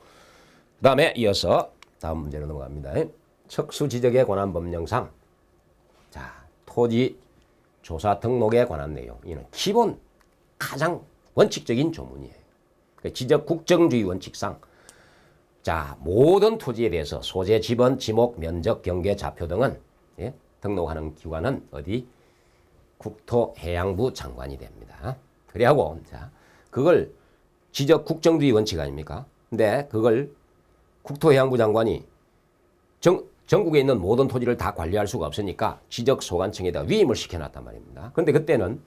S2: 그 다음에 이어서 다음 문제로 넘어갑니다. 척수지적에 관한 법령상 자 토지 조사 등록에 관한 내용 이는 기본 가장 원칙적인 조문이에요. 지적 국정주의 원칙상 자 모든 토지에 대해서 소재, 지번, 지목, 면적, 경계, 좌표 등은 등록하는 기관은 어디? 국토해양부 장관이 됩니다. 그래하고 자 그걸 지적 국정주의 원칙 아닙니까? 근데 그걸 국토해양부 장관이 전국에 있는 모든 토지를 다 관리할 수가 없으니까 지적소관청에다 위임을 시켜놨단 말입니다. 그런데 그때는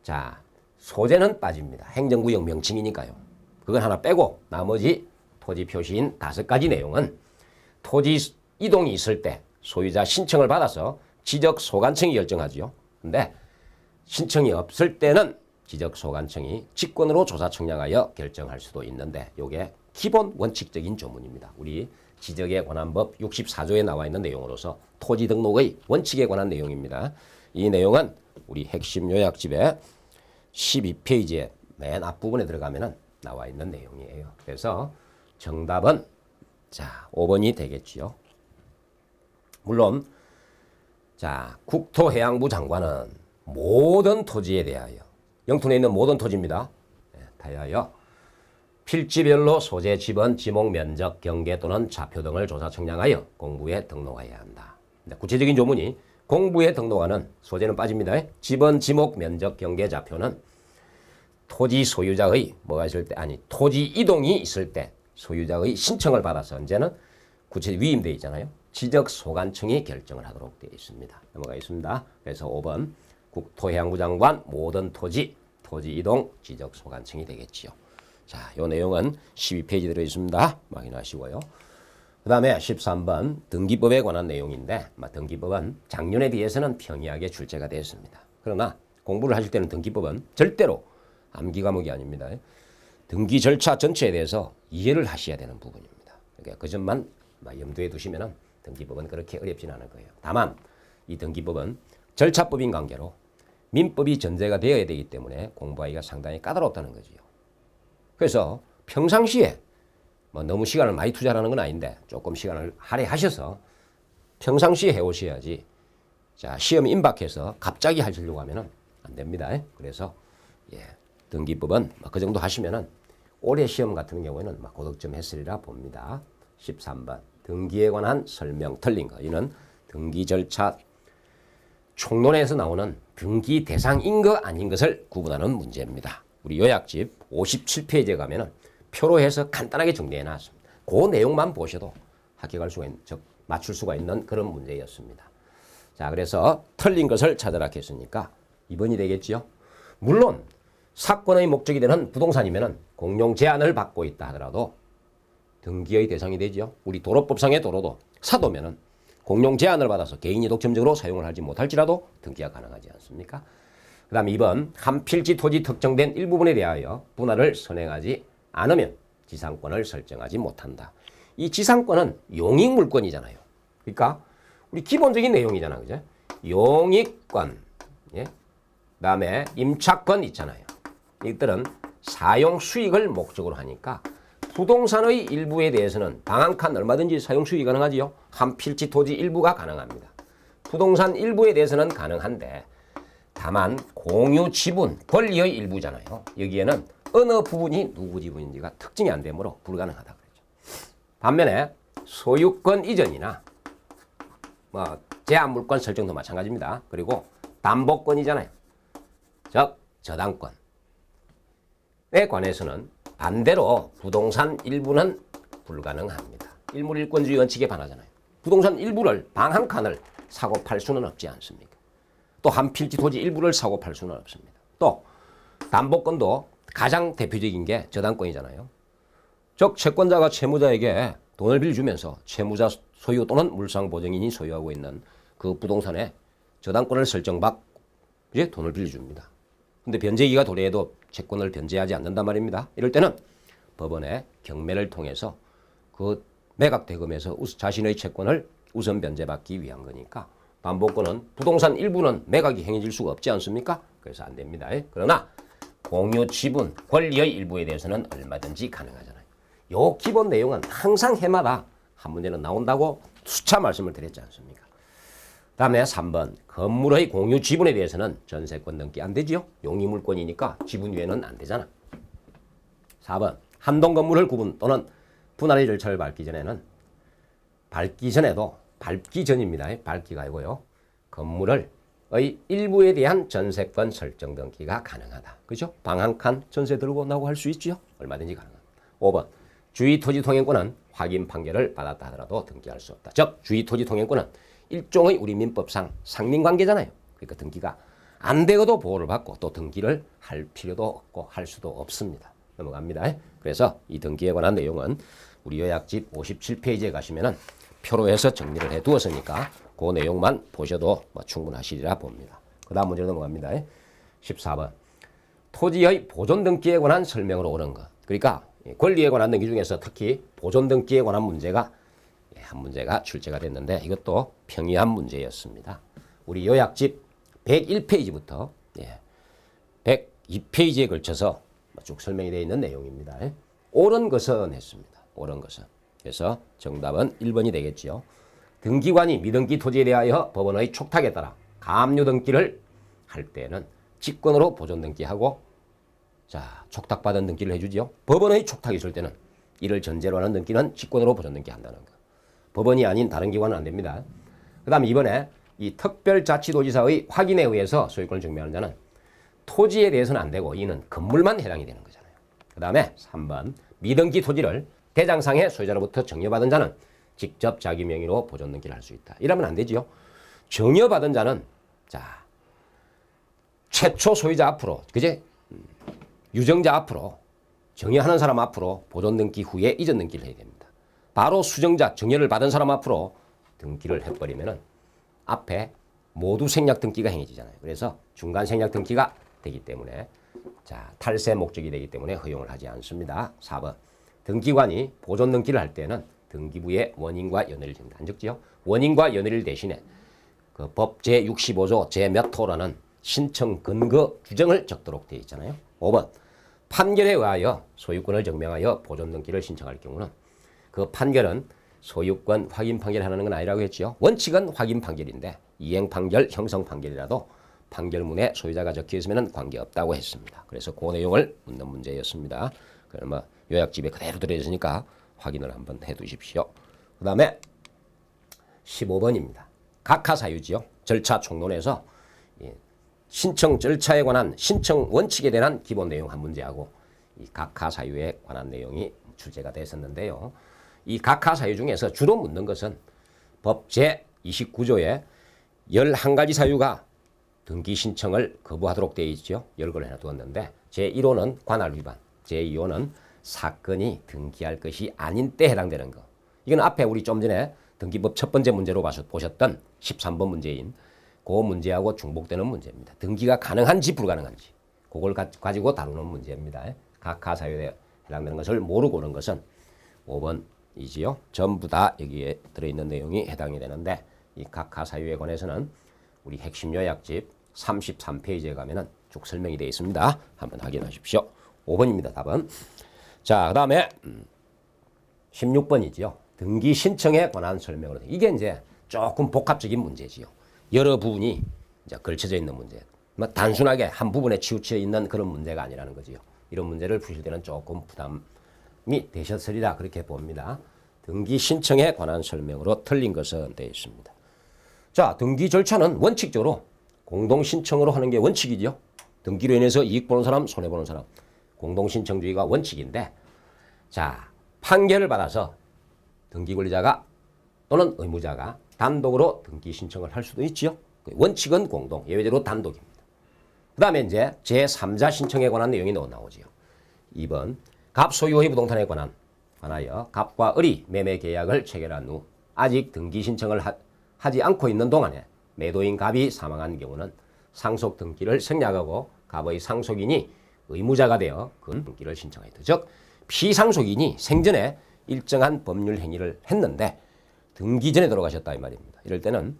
S2: 자 소재는 빠집니다. 행정구역 명칭이니까요. 그건 하나 빼고 나머지 토지 표시인 5가지 내용은 토지 이동이 있을 때 소유자 신청을 받아서 지적소관청이 결정하죠. 근데 신청이 없을 때는 지적소관청이 직권으로 조사 청량하여 결정할 수도 있는데 이게 기본 원칙적인 조문입니다. 우리 지적에 관한 법 64조에 나와 있는 내용으로서 토지 등록의 원칙에 관한 내용입니다. 이 내용은 우리 핵심 요약집의 12페이지에 맨 앞부분에 들어가면 나와 있는 내용이에요. 그래서 정답은 자 5번이 되겠지요. 물론 자 국토해양부 장관은 모든 토지에 대하여 영토 내에 있는 모든 토지입니다. 대하여 필지별로 소재, 지번, 지목, 면적, 경계 또는 좌표 등을 조사 청량하여 공부에 등록해야 한다. 구체적인 조문이 공부에 등록하는 소재는 빠집니다. 지번, 지목, 면적, 경계, 좌표는 토지 소유자의 뭐가 있을 때 아니 토지 이동이 있을 때 소유자의 신청을 받아서 이제는 구체적 위임되어 있잖아요. 지적소관청이 결정을 하도록 되어 있습니다. 넘어가겠습니다. 그래서 5번 국토해양부 장관 모든 토지 이동 지적소관청이 되겠지요. 자, 이 내용은 12페이지 들어있습니다. 확인하시고요. 그 다음에 13번 등기법에 관한 내용인데 등기법은 작년에 비해서는 평이하게 출제가 되었습니다. 그러나 공부를 하실 때는 등기법은 절대로 암기 과목이 아닙니다. 등기 절차 전체에 대해서 이해를 하셔야 되는 부분입니다. 그러니까 그 점만 염두에 두시면 등기법은 그렇게 어렵지는 않을 거예요. 다만 이 등기법은 절차법인 관계로 민법이 전제가 되어야 되기 때문에 공부하기가 상당히 까다롭다는 거지요. 그래서 평상시에 너무 시간을 많이 투자하는 건 아닌데 조금 시간을 할애하셔서 평상시에 해오셔야지 자 시험 임박해서 갑자기 하시려고 하면 안 됩니다. 그래서 등기법은 그 정도 하시면은 올해 시험 같은 경우에는 고득점 했으리라 봅니다. 13번 등기에 관한 설명 틀린 거 이는 등기 절차 총론에서 나오는 등기 대상인 것 아닌 것을 구분하는 문제입니다. 우리 요약집 57페이지에 가면은 표로 해서 간단하게 정리해 놨습니다. 그 내용만 보셔도 합격할 수가 있는, 즉 맞출 수가 있는 그런 문제였습니다. 자, 그래서 틀린 것을 찾으라 했으니까 2번이 되겠지요. 물론 사건의 목적이 되는 부동산이면은 공용 제한을 받고 있다 하더라도 등기의 대상이 되죠. 우리 도로법상의 도로도 사도면은 공용 제한을 받아서 개인이 독점적으로 사용을 하지 못할지라도 등기가 가능하지 않습니까? 그 다음 2번 한 필지 토지 특정된 일부분에 대하여 분할을 선행하지 않으면 지상권을 설정하지 못한다. 이 지상권은 용익물권이잖아요. 그러니까 우리 기본적인 내용이잖아, 그죠? 용익권, 예? 그다음에 임차권 있잖아요. 이들은 사용 수익을 목적으로 하니까 부동산의 일부에 대해서는 방 한 칸 얼마든지 사용 수익이 가능하지요. 한 필지 토지 일부가 가능합니다. 부동산 일부에 대해서는 가능한데 다만 공유 지분 권리의 일부잖아요. 여기에는 어느 부분이 누구 지분인지가 특징이 안 되므로 불가능하다 그랬죠. 반면에 소유권 이전이나 뭐 제한물권 설정도 마찬가지입니다. 그리고 담보권이잖아요. 즉 저당권에 관해서는 반대로 부동산 일부는 불가능합니다. 일물일권주의 원칙에 반하잖아요. 부동산 일부를 방 한 칸을 사고 팔 수는 없지 않습니까? 또 한 필지 토지 일부를 사고 팔 수는 없습니다. 또 담보권도 가장 대표적인 게 저당권이잖아요. 즉 채권자가 채무자에게 돈을 빌려주면서 채무자 소유 또는 물상보증인이 소유하고 있는 그 부동산에 저당권을 설정받고 이제 돈을 빌려줍니다. 근데 변제기가 도래해도 채권을 변제하지 않는단 말입니다. 이럴 때는 법원의 경매를 통해서 그 매각 대금에서 자신의 채권을 우선 변제받기 위한 거니까 담보권은 부동산 일부는 매각이 행해질 수가 없지 않습니까? 그래서 안 됩니다. 그러나 공유 지분 권리의 일부에 대해서는 얼마든지 가능하잖아요. 요 기본 내용은 항상 해마다 한 문제는 나온다고 수차 말씀을 드렸지 않습니까? 다음에 3번 건물의 공유 지분에 대해서는 전세권 등기 안 되지요. 용의물권이니까 지분 외에는 안 되잖아. 4번 한동 건물을 구분 또는 분할의 절차를 밟기 전입니다. 밟기가 아니고요. 건물의 일부에 대한 전세권 설정 등기가 가능하다. 그죠? 방 한 칸 전세 들고 나고 할 수 있지요. 얼마든지 가능합니다. 5번 주의토지통행권은 확인 판결을 받았다 하더라도 등기할 수 없다. 즉 주의토지통행권은 일종의 우리 민법상 상린관계잖아요. 그러니까 등기가 안 되고도 보호를 받고 또 등기를 할 필요도 없고 할 수도 없습니다. 넘어갑니다. 그래서 이 등기에 관한 내용은 우리 요약집 57페이지에 가시면은 표로 해서 정리를 해 두었으니까 그 내용만 보셔도 뭐 충분하시리라 봅니다. 그 다음 문제로 넘어갑니다. 14번 토지의 보존 등기에 관한 설명으로 옳은 것. 그러니까 권리에 관한 등기 중에서 특히 보존 등기에 관한 문제가 한 문제가 출제가 됐는데 이것도 평이한 문제였습니다. 우리 요약집 101페이지부터 102페이지에 걸쳐서 쭉 설명이 되어 있는 내용입니다. 옳은 것은 했습니다. 옳은 것은. 그래서 정답은 1번이 되겠지요. 등기관이 미등기 토지에 대하여 법원의 촉탁에 따라 가압류 등기를 할 때는 직권으로 보존 등기하고 자 촉탁받은 등기를 해주지요. 법원의 촉탁이 있을 때는 이를 전제로 하는 등기는 직권으로 보존 등기한다는 거. 법원이 아닌 다른 기관은 안 됩니다. 그 다음 이번에 이 특별자치도지사의 확인에 의해서 소유권을 증명하는 자는 토지에 대해서는 안 되고 이는 건물만 해당이 되는 거잖아요. 그 다음에 3번 미등기 토지를 대장상의 소유자로부터 정여받은 자는 직접 자기 명의로 보존 등기를 할 수 있다. 이러면 안 되지요. 정여받은 자는 자 최초 소유자 앞으로 그제 유정자 앞으로 정여하는 사람 앞으로 보존 등기 후에 이전 등기를 해야 됩니다. 바로 수정자 정여를 받은 사람 앞으로 등기를 해버리면은 앞에 모두 생략 등기가 행해지잖아요. 그래서 중간 생략 등기가 되기 때문에 자 탈세 목적이 되기 때문에 허용을 하지 않습니다. 4번 등기관이 보존 등기를 할 때는 등기부에 원인과 연의를 안 적지요. 원인과 연의를 대신에 그 법 제65조 제 몇 호라는 신청 근거 규정을 적도록 되어 있잖아요. 5번 판결에 의하여 소유권을 증명하여 보존 등기를 신청할 경우는 그 판결은 소유권 확인 판결하는 건 아니라고 했지요. 원칙은 확인 판결인데 이행 판결, 형성 판결이라도 판결문에 소유자가 적혀 있으면 관계없다고 했습니다. 그래서 그 내용을 묻는 문제였습니다. 그럼 뭐 요약집에 그대로 들어있으니까 확인을 한번 해 두십시오. 그 다음에 15번입니다. 각하사유지요. 절차 총론에서 신청 절차에 관한 신청 원칙에 대한 기본 내용 한 문제하고 이 각하 사유에 관한 내용이 출제가 됐었는데요. 이 각하 사유 중에서 주로 묻는 것은 법 제29조에 11가지 사유가 등기 신청을 거부하도록 되어 있죠. 10개를 해두었는데 제1호는 관할 위반, 제2호는 사건이 등기할 것이 아닌 때 해당되는 거. 이건 앞에 우리 좀 전에 등기법 첫 번째 문제로 보셨던 13번 문제인 그 문제하고 중복되는 문제입니다. 등기가 가능한지 불가능한지 그걸 가지고 다루는 문제입니다. 각하 사유에 해당되는 것을 모르고 오는 것은 5번이지요. 전부 다 여기에 들어있는 내용이 해당이 되는데 이 각하 사유에 관해서는 우리 핵심 요약집 33페이지에 가면은 쭉 설명이 되어 있습니다. 한번 확인하십시오. 5번입니다. 답은. 자, 그 다음에 16번이지요. 등기 신청에 관한 설명을. 이게 이제 조금 복합적인 문제지요. 여러 부분이 이제 걸쳐져 있는 문제. 뭐 단순하게 한 부분에 치우쳐 있는 그런 문제가 아니라는 거지요. 이런 문제를 푸실 때는 조금 부담이 되셨으리라 그렇게 봅니다. 등기 신청에 관한 설명으로 틀린 것은 되어 있습니다. 자, 등기 절차는 원칙적으로 공동신청으로 하는 게 원칙이죠. 등기로 인해서 이익 보는 사람, 손해보는 사람. 공동신청주의가 원칙인데, 자, 판결을 받아서 등기권리자가 또는 의무자가 단독으로 등기 신청을 할 수도 있지요. 원칙은 공동, 예외적으로 단독입니다. 그 다음에 이제 제3자 신청에 관한 내용이 나오지요. 2번, 갑 소유의 부동산에 관하여 갑과 을이 매매 계약을 체결한 후 아직 등기 신청을 하지 않고 있는 동안에 매도인 갑이 사망한 경우는 상속 등기를 생략하고 갑의 상속인이 의무자가 되어 그 등기를 신청하였다. 즉 피상속인이 생전에 일정한 법률 행위를 했는데 등기 전에 돌아가셨다 이 말입니다. 이럴 때는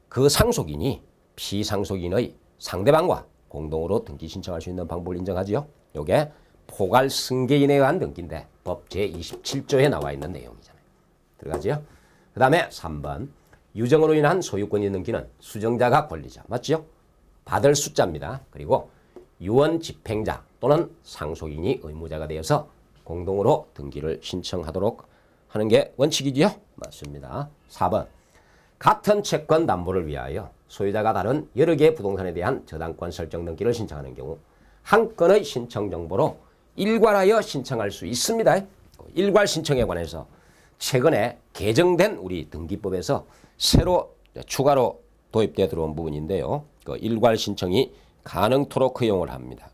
S2: 그 상속인이 피상속인의 상대방과 공동으로 등기 신청할 수 있는 방법을 인정하지요. 이게 포괄 승계인에 의한 등기인데 법 제27조에 나와 있는 내용이잖아요. 들어가지요. 그 다음에 3번 유정으로 인한 소유권 있는 등기는 수정자가 권리자 맞지요? 받을 숫자입니다. 그리고 유언 집행자 또는 상속인이 의무자가 되어서 공동으로 등기를 신청하도록 하는 게 원칙이지요? 맞습니다. 4번 같은 채권 담보를 위하여 소유자가 다른 여러 개의 부동산에 대한 저당권 설정 등기를 신청하는 경우 한 건의 신청 정보로 일괄하여 신청할 수 있습니다. 일괄 신청에 관해서 최근에 개정된 우리 등기법에서 새로 추가로 도입되어 들어온 부분인데요. 그 일괄 신청이 가능토록 허용을 합니다.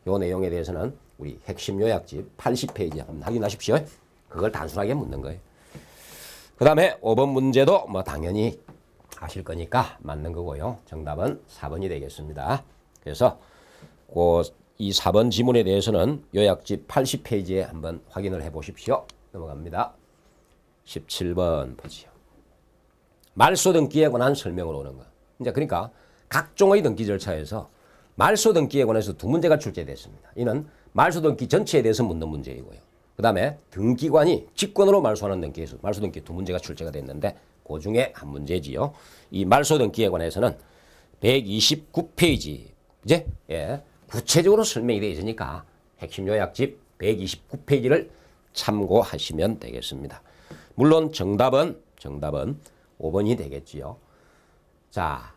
S2: 이 내용에 대해서는 우리 핵심 요약집 80페이지 한번 확인하십시오. 그걸 단순하게 묻는 거예요. 그 다음에 5번 문제도 뭐 당연히 아실 거니까 맞는 거고요. 정답은 4번이 되겠습니다. 그래서 이 4번 지문에 대해서는 요약집 80페이지에 한번 확인을 해 보십시오. 넘어갑니다. 17번 보지요. 말소 등기에 관한 설명으로 오는 거. 이제 그러니까 각종의 등기 절차에서 말소 등기에 관해서 두 문제가 출제됐습니다. 이는 말소 등기 전체에 대해서 묻는 문제이고요. 그 다음에 등기관이 직권으로 말소하는 등기에서 말소 등기 두 문제가 출제가 됐는데 그 중에 한 문제지요. 이 말소 등기에 관해서는 129페이지 이제 구체적으로 설명이 되어 있으니까 핵심 요약집 129페이지를 참고하시면 되겠습니다. 물론 정답은 5번이 되겠지요. 자,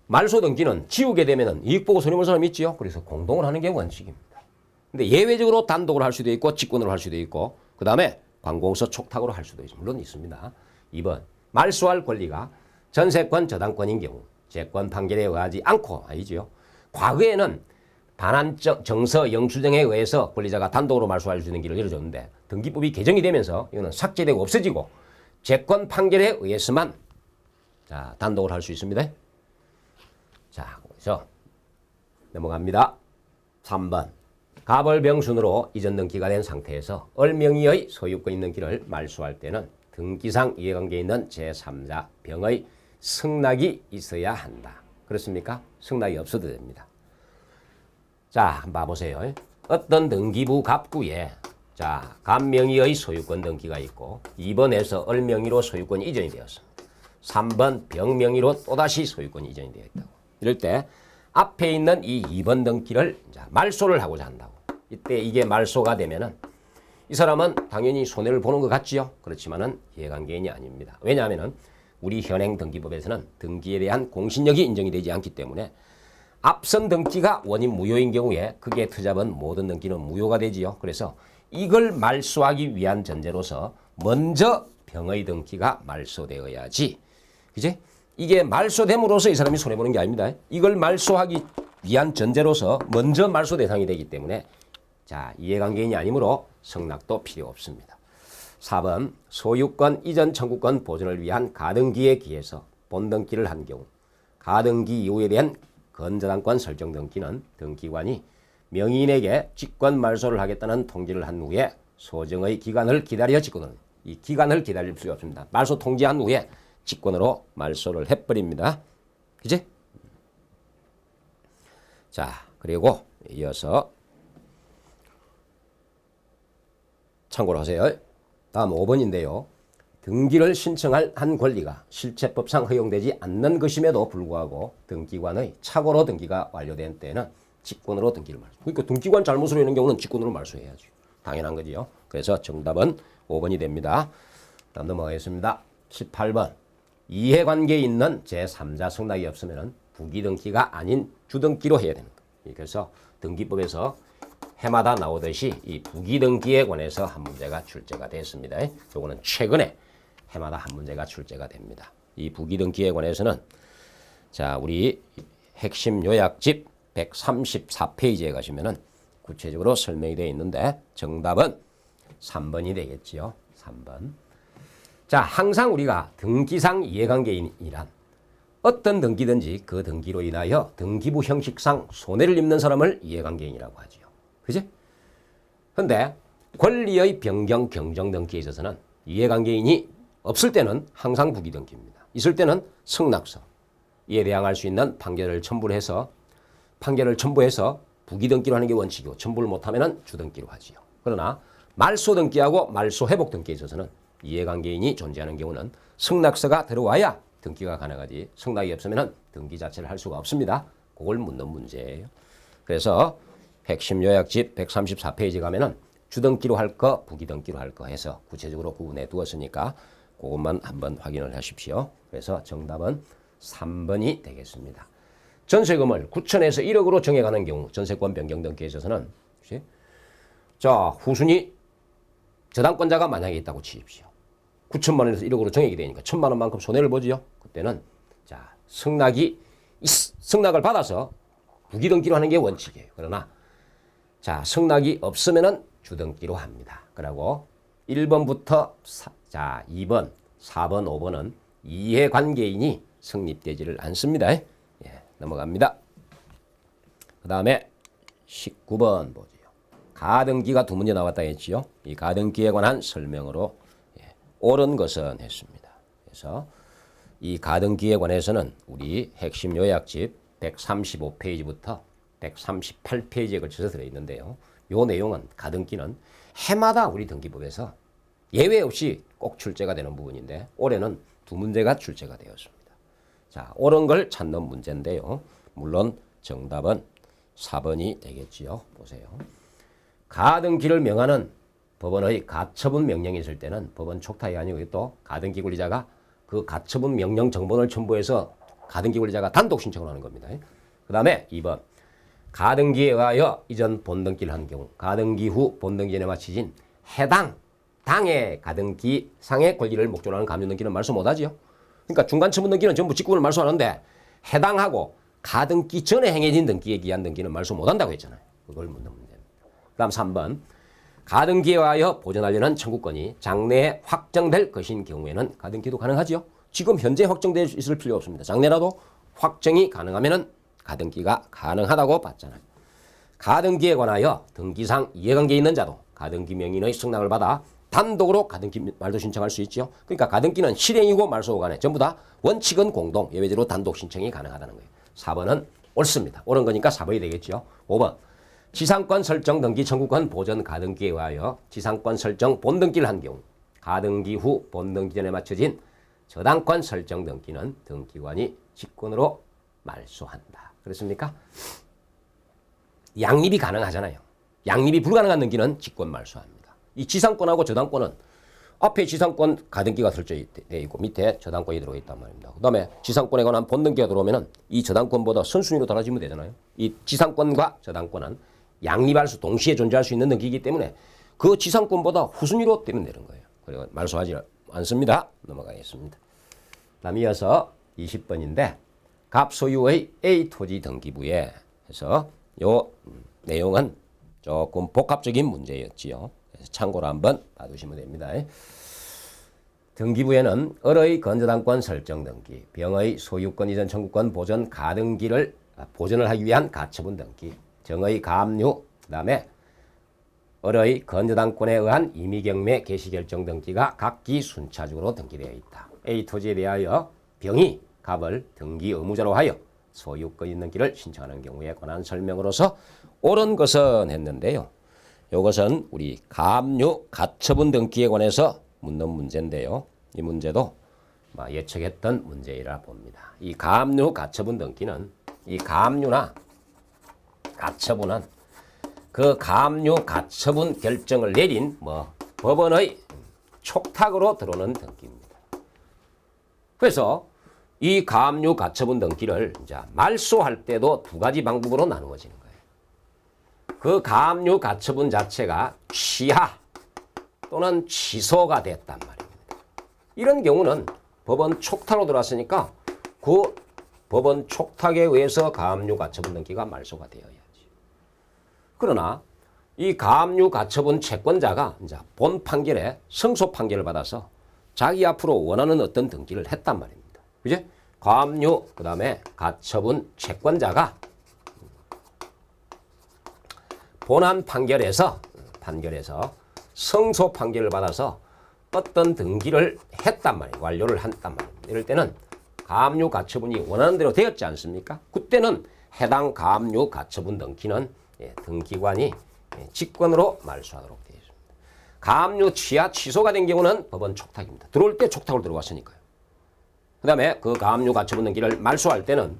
S2: 말소 등기는 지우게 되면은 이익 보고 손해보는 사람이 있지요. 그래서 공동을 하는 게 원칙입니다. 근데 예외적으로 단독으로 할 수도 있고 직권으로 할 수도 있고 그 다음에 관공서 촉탁으로 할 수도 물론 있습니다. 2번 말소할 권리가 전세권 저당권인 경우 재권 판결에 의하지 않고 아니지요. 과거에는 반환 정서 영수증에 의해서 권리자가 단독으로 말소할 수 있는 길을 열어줬는데 등기법이 개정이 되면서 이거는 삭제되고 없어지고 재권 판결에 의해서만 자, 단독으로 할 수 있습니다. 자, 그래서 넘어갑니다. 3번 갑을 병순으로 이전 등기가 된 상태에서 을명의의 소유권 있는 길을 말소할 때는 등기상 이해관계에 있는 제3자 병의 승낙이 있어야 한다. 그렇습니까? 승낙이 없어도 됩니다. 자, 한번 봐보세요. 어떤 등기부 갑구에 자, 갑명의의 소유권 등기가 있고 2번에서 을명의로 소유권이 이전이 되었습니다. 3번 병명의로 또다시 소유권이 이전이 되어 있다고. 이럴 때 앞에 있는 이 2번 등기를 말소를 하고자 한다고. 이때 이게 말소가 되면은 이 사람은 당연히 손해를 보는 것 같지요. 그렇지만은 이해관계인이 아닙니다. 왜냐하면은 우리 현행 등기법에서는 등기에 대한 공신력이 인정이 되지 않기 때문에 앞선 등기가 원인 무효인 경우에 크게 투잡은 모든 등기는 무효가 되지요. 그래서 이걸 말소하기 위한 전제로서 먼저 병의 등기가 말소되어야지. 그지? 이게 말소됨으로써 이 사람이 손해보는 게 아닙니다. 이걸 말소하기 위한 전제로서 먼저 말소 대상이 되기 때문에 자, 이해관계인이 아니므로 승낙도 필요 없습니다. 4번 소유권 이전 청구권 보존을 위한 가등기에 기해서 본등기를 한 경우 가등기 이후에 대한 건저당권 설정 등기는 등기관이 명의인에게 직권 말소를 하겠다는 통지를 한 후에 소정의 기간을 기다려 직권을 이 기간을 기다릴 필요가 없습니다. 말소 통지한 후에 직권으로 말소를 해버립니다. 그지? 자, 그리고 이어서 참고로 하세요. 다음 5번인데요. 등기를 신청할 한 권리가 실체법상 허용되지 않는 것임에도 불구하고 등기관의 착오로 등기가 완료된 때에는 직권으로 등기를 말소. 그러니까 등기관 잘못으로 있는 경우는 직권으로 말소해야죠. 당연한 거지요. 그래서 정답은 5번이 됩니다. 다음 넘어가겠습니다. 18번. 이해관계에 있는 제3자 승낙이 없으면 부기등기가 아닌 주등기로 해야 되는 거예요. 그래서 등기법에서 해마다 나오듯이 이 부기등기에 관해서 한 문제가 출제가 됐습니다. 이거는 최근에 해마다 한 문제가 출제가 됩니다. 이 부기등기에 관해서는 자, 우리 핵심 요약집 134페이지에 가시면은 구체적으로 설명이 되어 있는데 정답은 3번이 되겠지요. 3번. 자, 항상 우리가 등기상 이해관계인이란 어떤 등기든지 그 등기로 인하여 등기부 형식상 손해를 입는 사람을 이해관계인이라고 하지요. 그지? 근데 권리의 변경 경정 등기에 있어서는 이해관계인이 없을 때는 항상 부기등기입니다. 있을 때는 승낙서 이에 대항할 수 있는 판결을 첨부해서 부기등기로 하는 게 원칙이고 첨부를 못하면 주등기로 하지요. 그러나 말소등기하고 말소회복등기에 있어서는 이해관계인이 존재하는 경우는 승낙서가 들어와야 등기가 가능하지 승낙이 없으면 등기 자체를 할 수가 없습니다. 그걸 묻는 문제예요. 그래서 핵심 요약집 134페이지 가면은 주등기로 할 거, 부기등기로 할 거 해서 구체적으로 구분해 두었으니까 그것만 한번 확인을 하십시오. 그래서 정답은 3번이 되겠습니다. 전세금을 9천에서 1억으로 정해가는 경우 전세권 변경 등기에 있어서는 자, 후순위 저당권자가 만약에 있다고 치십시오. 9천만 원에서 1억으로 정액이 되니까 1천만 원만큼 손해를 보지요. 그때는 자, 승낙을 받아서 부기등기로 하는 게 원칙이에요. 그러나 자, 승낙이 없으면은 주등기로 합니다. 그리고 1번부터 2번, 4번, 5번은 이해관계인이 성립되지를 않습니다. 예, 넘어갑니다. 그 다음에 19번 보죠. 가등기가 두 문제 나왔다 했지요. 이 가등기에 관한 설명으로 옳은 것은 했습니다. 그래서 이 가등기에 관해서는 우리 핵심 요약집 135페이지부터 138페이지에 걸쳐서 들어있는데요. 이 내용은 가등기는 해마다 우리 등기법에서 예외 없이 꼭 출제가 되는 부분인데 올해는 두 문제가 출제가 되었습니다. 자, 옳은 걸 찾는 문제인데요. 물론 정답은 4번이 되겠지요. 보세요. 가등기를 명하는 법원의 가처분 명령이 있을 때는 법원 촉탁이 아니고 또 가등기 권리자가 그 가처분 명령 정본을 첨부해서 가등기 권리자가 단독 신청을 하는 겁니다. 그 다음에 2번. 가등기에 의하여 이전 본등기를 한 경우 가등기 후 본등기 전에 마치진 해당 당의 가등기 상의 권리를 목적으로 하는 감정등기는 말소 못하지요. 그러니까 중간처분등기는 전부 직권을 말소하는데 해당하고 가등기 전에 행해진 등기에 기한 등기는 말소 못한다고 했잖아요. 그걸 묻는 문제입니다. 그 다음 3번. 가등기에 의하여 보존하려는 청구권이 장래에 확정될 것인 경우에는 가등기도 가능하지요. 지금 현재 확정되어 있을 필요 없습니다. 장래라도 확정이 가능하면 가등기가 가능하다고 봤잖아요. 가등기에 관하여 등기상 이해관계 있는 자도 가등기 명인의 승낙을 받아 단독으로 가등기 말소 신청할 수 있죠. 그러니까 가등기는 실행이고 말소 간에 전부 다 원칙은 공동, 예외적으로 단독 신청이 가능하다는 거예요. 4번은 옳습니다. 옳은 거니까 4번이 되겠죠. 5번. 지상권 설정 등기 청구권 보전 가등기에 의하여 지상권 설정 본등기를 한 경우 가등기 후 본등기 전에 맞춰진 저당권 설정 등기는 등기관이 직권으로 말소한다. 그렇습니까? 양립이 가능하잖아요. 양립이 불가능한 등기는 직권 말소합니다. 이 지상권하고 저당권은 앞에 지상권 가등기가 설정이 되어 있고 밑에 저당권이 들어가 있단 말입니다. 그 다음에 지상권에 관한 본등기가 들어오면은 이 저당권보다 선순위로 달아지면 되잖아요. 이 지상권과 저당권은 양립할 수, 동시에 존재할 수 있는 등기이기 때문에 그 지상권보다 후순위로 되면 되는 거예요. 그리고 말소하지 않습니다. 넘어가겠습니다. 다음 이어서 20번인데 갑소유의 A 토지 등기부에 해서 요 내용은 조금 복합적인 문제였지요. 그래서 참고로 한번 봐두시면 됩니다. 등기부에는 을의 건저당권 설정 등기, 병의 소유권 이전 청구권 보전 가등기를 보전을 하기 위한 가처분 등기, 정의 가압류, 그다음에 을의 건저당권에 의한 임의경매 개시결정 등기가 각기 순차적으로 등기되어 있다. A 토지에 대하여 병이 갑을 등기 의무자로 하여 소유권 있는 길을 신청하는 경우에 관한 설명으로서 옳은 것은 했는데요. 이것은 우리 가압류 가처분 등기에 관해서 묻는 문제인데요. 이 문제도 예측했던 문제이라 봅니다. 이 가압류 가처분 등기는 이 가압류나 가처분은 그 가압류 가처분 결정을 내린 법원의 촉탁으로 들어오는 등기입니다. 그래서 이 가압류 가처분 등기를 이제 말소할 때도 두 가지 방법으로 나누어지는 거예요. 그 가압류 가처분 자체가 취하 또는 취소가 됐단 말입니다. 이런 경우는 법원 촉탁으로 들어왔으니까 그 법원 촉탁에 의해서 가압류 가처분 등기가 말소가 되어야지. 그러나 이 가압류 가처분 채권자가 이제 본 판결에 승소 판결을 받아서 자기 앞으로 원하는 어떤 등기를 했단 말입니다. 그죠? 가압류 그다음에 가처분 채권자가 본안 판결에서 승소 판결을 받아서 어떤 등기를 했단 말이에요. 완료를 했단 말입니다. 이럴 때는 가압류 가처분이 원하는 대로 되었지 않습니까? 그때는 해당 가압류 가처분 등기는 등기관이 직권으로 말소하도록 되어 있습니다. 가압류 취하 취소가 된 경우는 법원 촉탁입니다. 들어올 때 촉탁으로 들어왔으니까요. 그 다음에 그 가압류 가처분 등기를 말소할 때는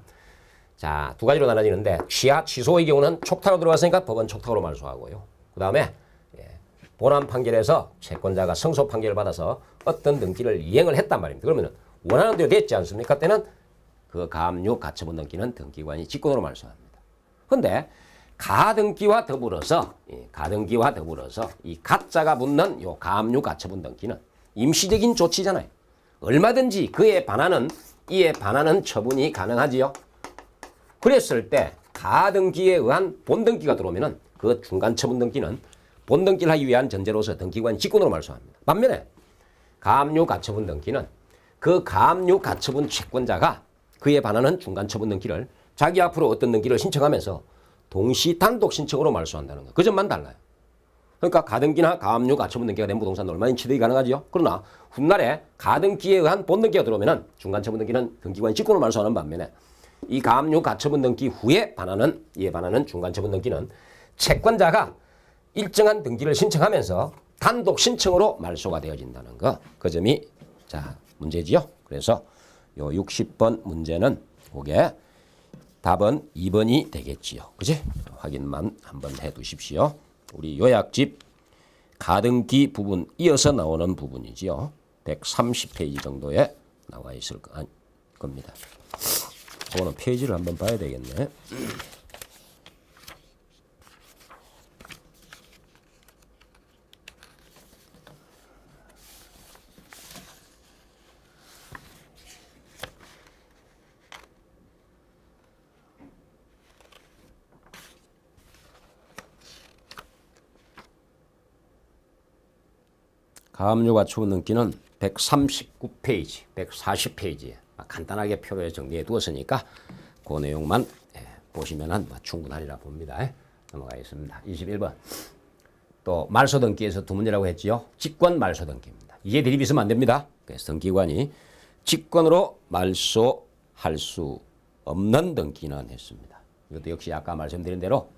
S2: 자, 두 가지로 나눠지는데 취하 취소의 경우는 촉탁으로 들어갔으니까 법원 촉탁으로 말소하고요. 그 다음에 본안 판결에서 채권자가 승소 판결을 받아서 어떤 등기를 이행을 했단 말입니다. 그러면 원하는 대로 됐지 않습니까? 그때는 그 가압류 가처분 등기는 등기관이 직권으로 말소합니다. 그런데 가등기와 더불어서 이 가자가 붙는 요 가압류 가처분 등기는 임시적인 조치잖아요. 얼마든지 이에 반하는 처분이 가능하지요. 그랬을 때 가등기에 의한 본등기가 들어오면은 그 중간 처분 등기는 본등기를 하기 위한 전제로서 등기관이 직권으로 말소합니다. 반면에 가압류 가처분 등기는 그 가압류 가처분 채권자가 그에 반하는 중간 처분 등기를 자기 앞으로 어떤 등기를 신청하면서 동시 단독 신청으로 말소한다는 거. 그 점만 달라요. 그러니까 가등기나 가압류 가처분 등기가 된 부동산은 얼마든지 취득이 가능하죠. 그러나 훗날에 가등기에 의한 본등기가 들어오면은 중간 처분 등기는 등기관이 직권으로 말소하는 반면에 이 가압류 가처분 등기 후에 이에 반하는 중간 처분 등기는 채권자가 일정한 등기를 신청하면서 단독 신청으로 말소가 되어진다는 거. 그 점이 자 문제지요. 그래서 요 60번 문제는 그게 답은 2번이 되겠지요. 그지? 확인만 한번 해 두십시오. 우리 요약집 가등기 부분 이어서 나오는 부분이지요. 130페이지 정도에 나와 있을 겁니다. 그거는 페이지를 한번 봐야 되겠네. 가압류 가처분 등기는 139페이지, 140페이지에 간단하게 표로 정리해 두었으니까 그 내용만 보시면 충분하리라 봅니다. 넘어가겠습니다. 21번. 또 말소 등기에서 두 문제라고 했지요. 직권 말소 등기입니다. 이게 대립이 있으면 안 됩니다. 그래서 등기관이 직권으로 말소할 수 없는 등기는 했습니다. 이것도 역시 아까 말씀드린 대로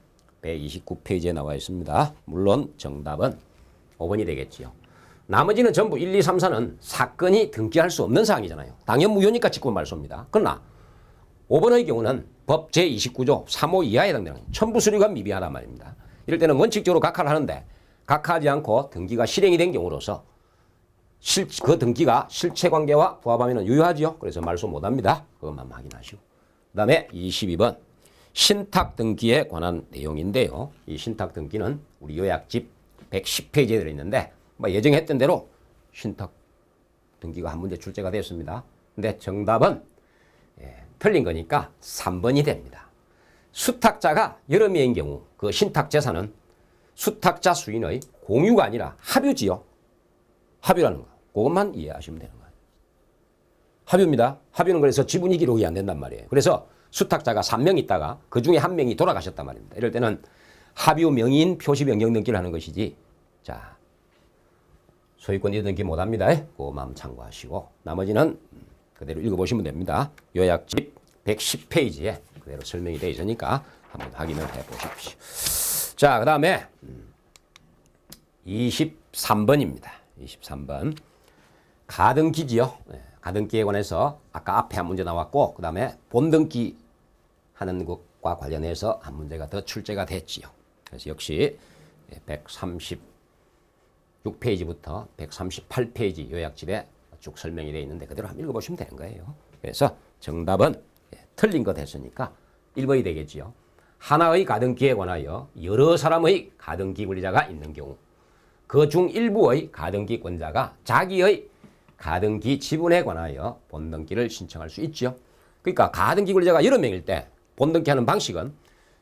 S2: 129페이지에 나와 있습니다. 물론 정답은 5번이 되겠지요. 나머지는 전부 1, 2, 3, 4는 사건이 등기할 수 없는 사항이잖아요. 당연 무효니까 직권 말소입니다. 그러나 5번의 경우는 법 제29조 3호 이하에 해당되는 첨부 수리가 미비하단 말입니다. 이럴 때는 원칙적으로 각하를 하는데 각하하지 않고 등기가 실행이 된 경우로서 그 등기가 실체 관계와 부합하면 유효하지요. 그래서 말소 못합니다. 그것만 확인하시고. 그 다음에 22번 신탁 등기에 관한 내용인데요. 이 신탁 등기는 우리 요약집 110페이지에 들어있는데 뭐 예정했던 대로 신탁 등기가 한 문제 출제가 됐습니다. 근데 정답은 틀린 거니까 3번이 됩니다. 수탁자가 여러 명인 경우 그 신탁 재산은 수탁자 수인의 공유가 아니라 합유지요. 합유라는 거. 그것만 이해하시면 되는 거예요. 합유입니다. 합유는 그래서 지분이 기록이 안 된단 말이에요. 그래서 수탁자가 3명 있다가 그 중에 한 명이 돌아가셨단 말입니다. 이럴 때는 합유 명의인 표시 변경 등기를 하는 것이지. 자, 소유권 이전 등기 못합니다. 그것만 참고하시고 나머지는 그대로 읽어보시면 됩니다. 요약집 110페이지에 그대로 설명이 되어 있으니까 한번 확인을 해보십시오. 자, 그 다음에 23번입니다. 23번 가등기지요. 가등기에 관해서 아까 앞에 한 문제 나왔고 그 다음에 본등기 하는 것과 관련해서 한 문제가 더 출제가 됐지요. 그래서 역시 136페이지부터 138페이지 요약집에 쭉 설명이 되어 있는데 그대로 한번 읽어보시면 되는 거예요. 그래서 정답은 틀린 것 했으니까 1번이 되겠지요. 하나의 가등기에 관하여 여러 사람의 가등기 권리자가 있는 경우 그 중 일부의 가등기권자가 자기의 가등기 지분에 관하여 본등기를 신청할 수 있죠. 그러니까 가등기 권리자가 여러 명일 때 본등기하는 방식은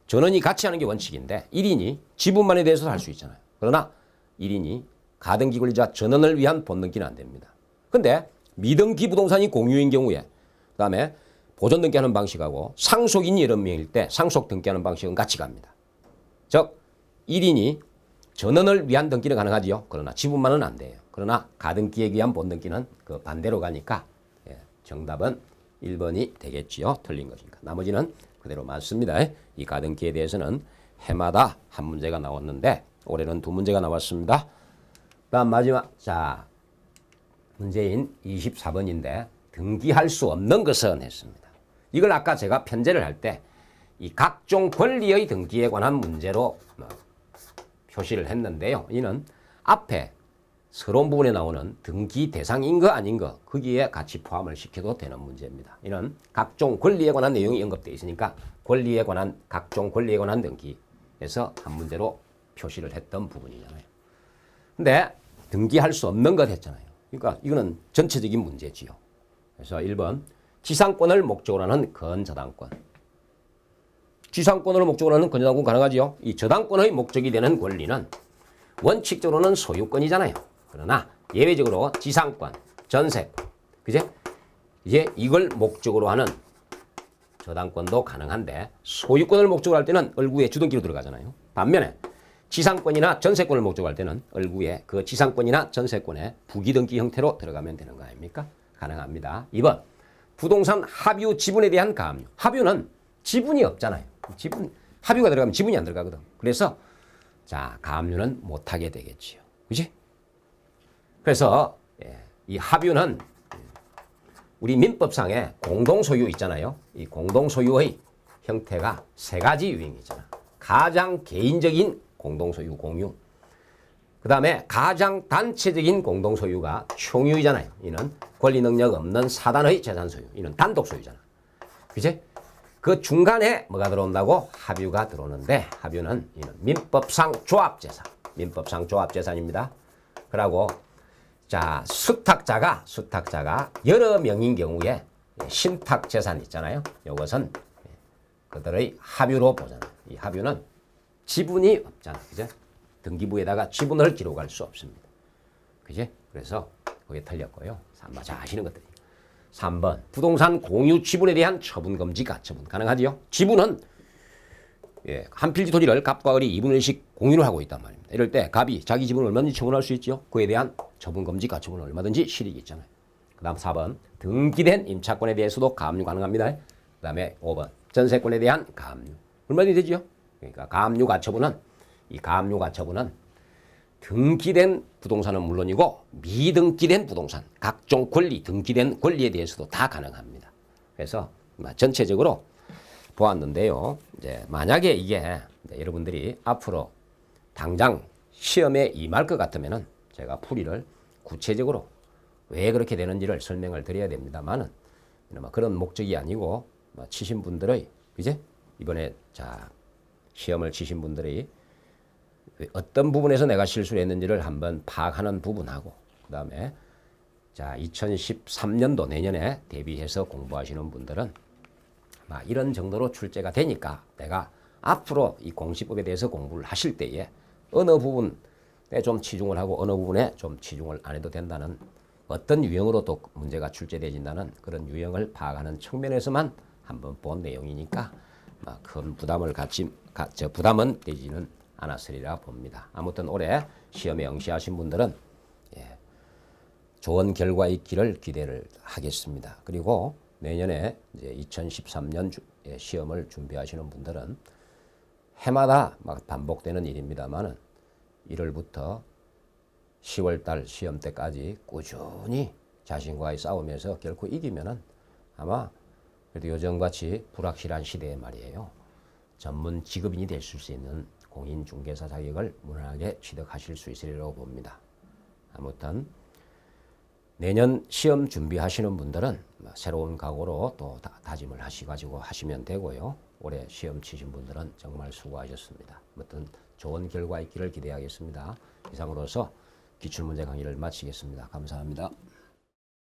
S2: 전원이 같이 하는 게 원칙인데 1인이 지분만에 대해서 할 수 있잖아요. 그러나 1인이 가등기 권리자 전원을 위한 본등기는 안 됩니다. 근데 미등기 부동산이 공유인 경우에 그다음에 보존 등기하는 방식하고 상속인이 여러 명일 때 상속 등기하는 방식은 같이 갑니다. 즉 1인이 전원을 위한 등기는 가능하지요. 그러나 지분만은 안 돼요. 그러나 가등기에 의한 본등기는 그 반대로 가니까 정답은 1번이 되겠지요. 틀린 것이니까. 나머지는 그대로 맞습니다. 이 가등기에 대해서는 해마다 한 문제가 나왔는데 올해는 2문제가 나왔습니다. 다음 마지막 자 문제인 24번인데 등기할 수 없는 것은 했습니다. 이걸 아까 제가 편제를 할 때 이 각종 권리의 등기에 관한 문제로 표시를 했는데요. 이는 앞에 서론 부분에 나오는 등기 대상인 거 아닌 거 거기에 같이 포함을 시켜도 되는 문제입니다. 이는 각종 권리에 관한 내용이 언급되어 있으니까 권리에 관한 각종 권리에 관한 등기에서 한 문제로 표시를 했던 부분이잖아요. 근데 등기할 수 없는 것 했잖아요. 그러니까 이거는 전체적인 문제지요. 그래서 1번 지상권을 목적으로 하는 건저당권. 지상권을 목적으로 하는 건저당권 가능하지요. 이 저당권의 목적이 되는 권리는 원칙적으로는 소유권이잖아요. 그러나 예외적으로 지상권, 전세권, 그제? 이제 이걸 목적으로 하는 저당권도 가능한데 소유권을 목적으로 할 때는 얼구에 주등기로 들어가잖아요. 반면에 지상권이나 전세권을 목적으로 할 때는 얼구에 그 지상권이나 전세권에 부기등기 형태로 들어가면 되는 거 아닙니까? 가능합니다. 2번 부동산 합유 지분에 대한 가압류. 합유는 지분이 없잖아요. 지분 합유가 들어가면 지분이 안 들어가거든. 그래서 자 가압류는 못하게 되겠지요. 그지? 그래서 이 합유는 우리 민법상에 공동소유 있잖아요. 이 공동소유의 형태가 3가지 유형이잖아. 가장 개인적인 공동소유 공유. 그 다음에 가장 단체적인 공동소유가 총유이잖아요. 이는 권리능력 없는 사단의 재산소유. 이는 단독소유잖아. 그치? 그 중간에 뭐가 들어온다고? 합유가 들어오는데 합유는 이는 민법상 조합재산. 민법상 조합재산입니다. 그러고 자 수탁자가 여러 명인 경우에 신탁재산 있잖아요. 이것은 그들의 합유로 보잖아요. 이 합유는 지분이 없잖아. 그죠? 등기부에다가 지분을 기록할 수 없습니다. 그지? 그래서 그게 틀렸고요. 3번 잘 아시는 것들이. 3번 부동산 공유 지분에 대한 처분 금지 가처분 가능하지요. 지분은 한 필지 토지를 갑과 을이 2분의 1씩 공유를 하고 있단 말입니다. 이럴 때 갑이 자기 지분을 얼마든지 처분할 수 있죠. 그에 대한 처분 금지 가처분은 얼마든지 실익이 있잖아요. 그 다음 4번 등기된 임차권에 대해서도 가압류 가능합니다. 그 다음에 5번 전세권에 대한 가압류 얼마든지 되죠. 그러니까 가압류 가처분은 이 가압류 가처분은 등기된 부동산은 물론이고 미등기된 부동산, 각종 권리, 등기된 권리에 대해서도 다 가능합니다. 그래서 전체적으로 보았는데요. 이제 만약에 이게 이제 여러분들이 앞으로 당장 시험에 임할 것 같으면은 제가 풀이를 구체적으로 왜 그렇게 되는지를 설명을 드려야 됩니다만은 그런 목적이 아니고 치신 분들의 이제 이번에 자 시험을 치신 분들이 어떤 부분에서 내가 실수를 했는지를 한번 파악하는 부분하고 그다음에 자 2013년도 내년에 대비해서 공부하시는 분들은 이런 정도로 출제가 되니까 내가 앞으로 이 공시법에 대해서 공부를 하실 때에 어느 부분에 좀 치중을 하고 어느 부분에 좀 치중을 안 해도 된다는 어떤 유형으로 또 문제가 출제되어진다는 그런 유형을 파악하는 측면에서만 한번 본 내용이니까 큰 부담을 부담은 되지는 않았으리라 봅니다. 아무튼 올해 시험에 응시하신 분들은 좋은 결과 있기를 기대를 하겠습니다. 그리고 내년에 이제 2013년 시험을 준비하시는 분들은 해마다 반복되는 일입니다만은 1월부터 10월달 시험 때까지 꾸준히 자신과의 싸움에서 결코 이기면은 아마 그래도 요즘같이 불확실한 시대에 말이에요. 전문 직업인이 될 수 있는 공인중개사 자격을 무난하게 취득하실 수 있으리라고 봅니다. 아무튼 내년 시험 준비하시는 분들은 새로운 각오로 또 다짐을 하셔가지고 하시면 되고요. 올해 시험 치신 분들은 정말 수고하셨습니다. 아무튼 좋은 결과 있기를 기대하겠습니다. 이상으로서 기출문제 강의를 마치겠습니다. 감사합니다.